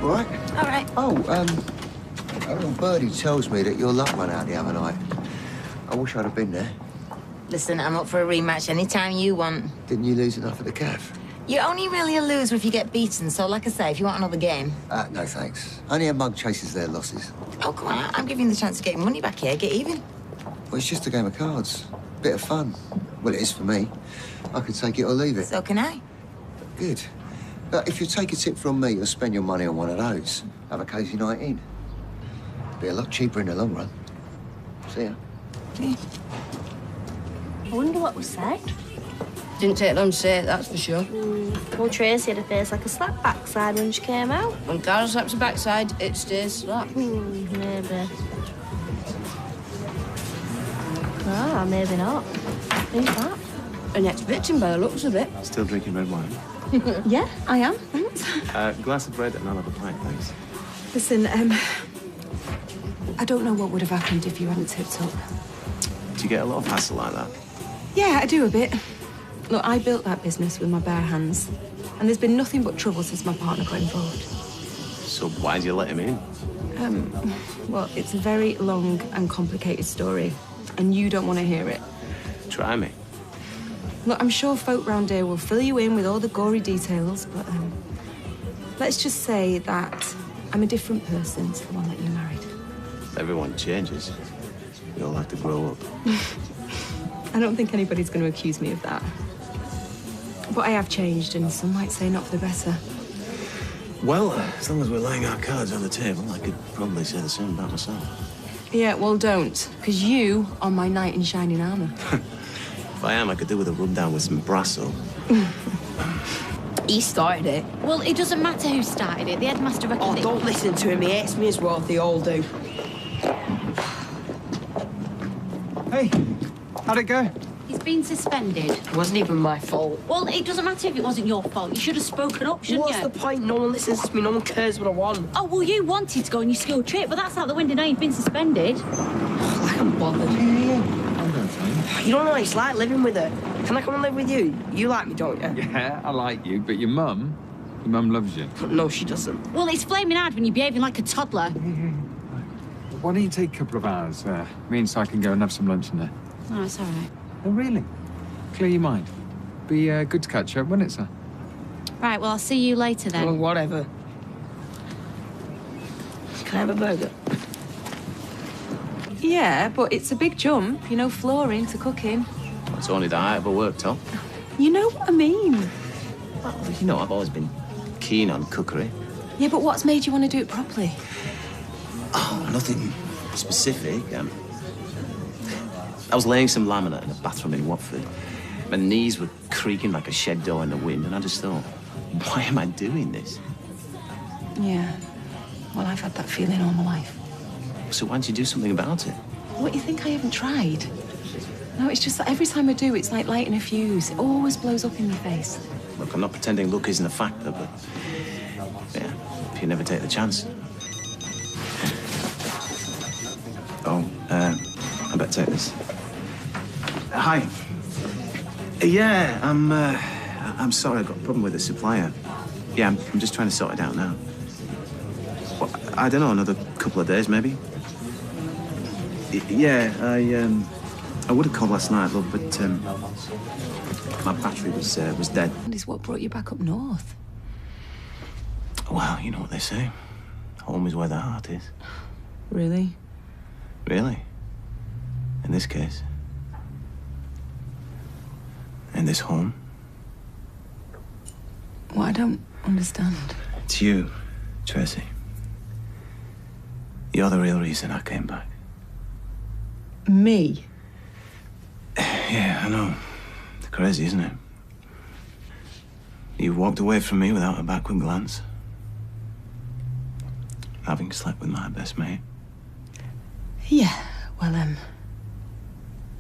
Right? All right. Oh, a little birdie tells me that your luck ran out the other night. I wish I'd have been there. Listen, I'm up for a rematch anytime you want. Didn't you lose enough at the calf? You're only really a loser if you get beaten, so like I say, if you want another game... No, thanks. Only a mug chases their losses. Oh, come on, I'm giving you the chance to get your money back here, get even. Well, it's just a game of cards. Bit of fun. Well, it is for me. I could take it or leave it. So can I. Good. But if you take a tip from me, you'll spend your money on one of those. Have a cosy night in. Be a lot cheaper in the long run. See ya. Yeah. I wonder what was said. Didn't take long to say it, that's for sure. Well, Tracy had a face like a slap backside when she came out. When Carol slaps her backside, it stays slapped. Maybe. Ah, maybe not. Who's that? An ex-victim by the looks of it. Still drinking red wine? Yeah, I am. Thanks. Glass of bread and another pint, thanks. Listen, I don't know what would have happened if you hadn't tipped up. Do you get a lot of hassle like that? Yeah, I do a bit. Look, I built that business with my bare hands, and there's been nothing but trouble since my partner got involved. So why'd you let him in? Well, it's a very long and complicated story, and you don't want to hear it. Try me. Look, I'm sure folk round here will fill you in with all the gory details, but let's just say that I'm a different person to the one that you married. Everyone changes. We all have to grow up. I don't think anybody's going to accuse me of that. But I have changed, and some might say not for the better. Well, as long as we're laying our cards on the table, I could probably say the same about myself. Yeah, well, don't. Because you are my knight in shining armour. If I am, I could do with a rub-down with some brasso. He started it. Well, it doesn't matter who started it. The headmaster reckoned Oh, don't listen to him. He hates me as well. They all do. Hey, how'd it go? He's been suspended. It wasn't even my fault. Well, it doesn't matter if it wasn't your fault. You should have spoken up, shouldn't What's you? the point? No one listens to me. No one cares what I want. Oh, well, you wanted to go on your school trip, but that's out the window now. You've been suspended. I can't bother. You don't know what it's like living with her. Can I come and live with you? You like me, don't you? Yeah, I like you, but your mum loves you. No, she doesn't. Well, it's flaming hard when you're behaving like a toddler. Why don't you take a couple of hours? Me and Si can go and have some lunch in there. Oh, it's all right. Oh, really? Clear your mind. Be good to catch up, wouldn't it, sir? Right, well, I'll see you later then. Well, whatever. Can I have a burger? Yeah, but it's a big jump, you know, flooring to cooking. It's only the height of a worktop. You know what I mean? Well, you know, I've always been keen on cookery. Yeah, but what's made you want to do it properly? Oh, nothing specific. I was laying some laminate in a bathroom in Watford. My knees were creaking like a shed door in the wind, and I just thought, why am I doing this? Yeah. Well, I've had that feeling all my life. So why don't you do something about it? What, you think I haven't tried? No, it's just that every time I do, it's like lighting a fuse. It always blows up in my face. Look, I'm not pretending luck isn't a factor, but yeah, if you never take the chance. Oh, I better take this. Hi. Yeah, I'm sorry, I've got a problem with the supplier. Yeah, I'm just trying to sort it out now. Well, I don't know, another couple of days, maybe? Yeah, I would have called last night, love, but my battery was dead. And is what brought you back up north? Well, you know what they say. Home is where the heart is. Really? Really? In this case. In this home. Well, I don't understand. It's you, Tracy. You're the real reason I came back. Me? Yeah, I know. It's crazy, isn't it? You walked away from me without a backward glance. Having slept with my best mate. Yeah, well,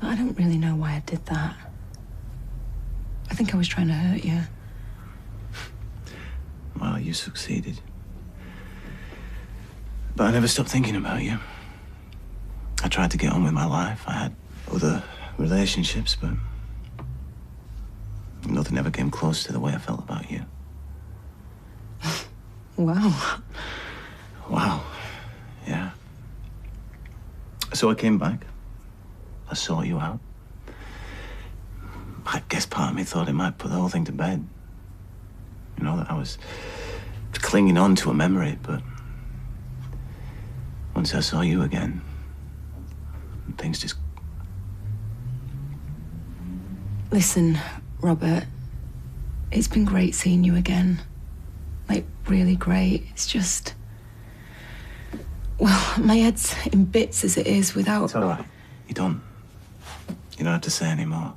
I don't really know why I did that. I think I was trying to hurt you. Well, you succeeded. But I never stopped thinking about you. I tried to get on with my life. I had other relationships, but nothing ever came close to the way I felt about you. Wow. Wow. Yeah. So I came back. I sought you out. I guess part of me thought it might put the whole thing to bed. You know, that I was clinging on to a memory, but once I saw you again, things just... Listen, Robert, it's been great seeing you again. Like, really great. It's just... Well, my head's in bits as it is without... It's all right. You don't have to say any more.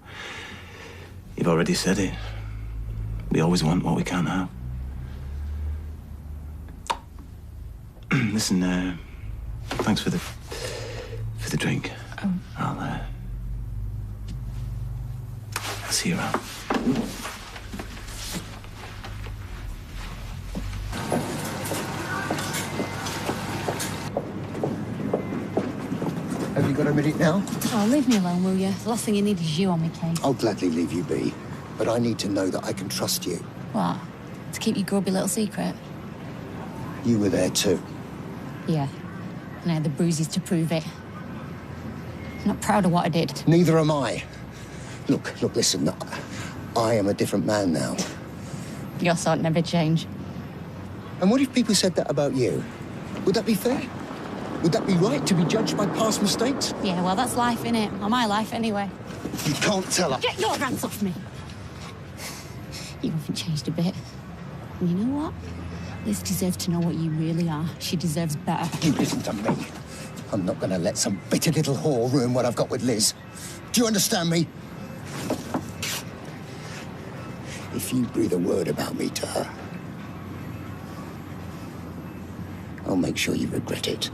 You've already said it. We always want what we can't have. Listen, thanks for the drink. Oh. I'll see you around. Have you got a minute now? Oh, leave me alone, will you? The last thing you need is you on my case. I'll gladly leave you be, but I need to know that I can trust you. What? To keep your grubby little secret? You were there too. Yeah. And I had the bruises to prove it. I'm not proud of what I did. Neither am I. Look, listen. I am a different man now. Your sort never change. And what if people said that about you? Would that be fair? Would that be right, to be judged by past mistakes? Yeah, well, that's life, innit? Or my life, anyway. You can't tell her. Get your hands off me. You haven't changed a bit. And you know what? Liz deserves to know what you really are. She deserves better. You listen to me. I'm not going to let some bitter little whore ruin what I've got with Liz. Do you understand me? If you breathe a word about me to her, I'll make sure you regret it.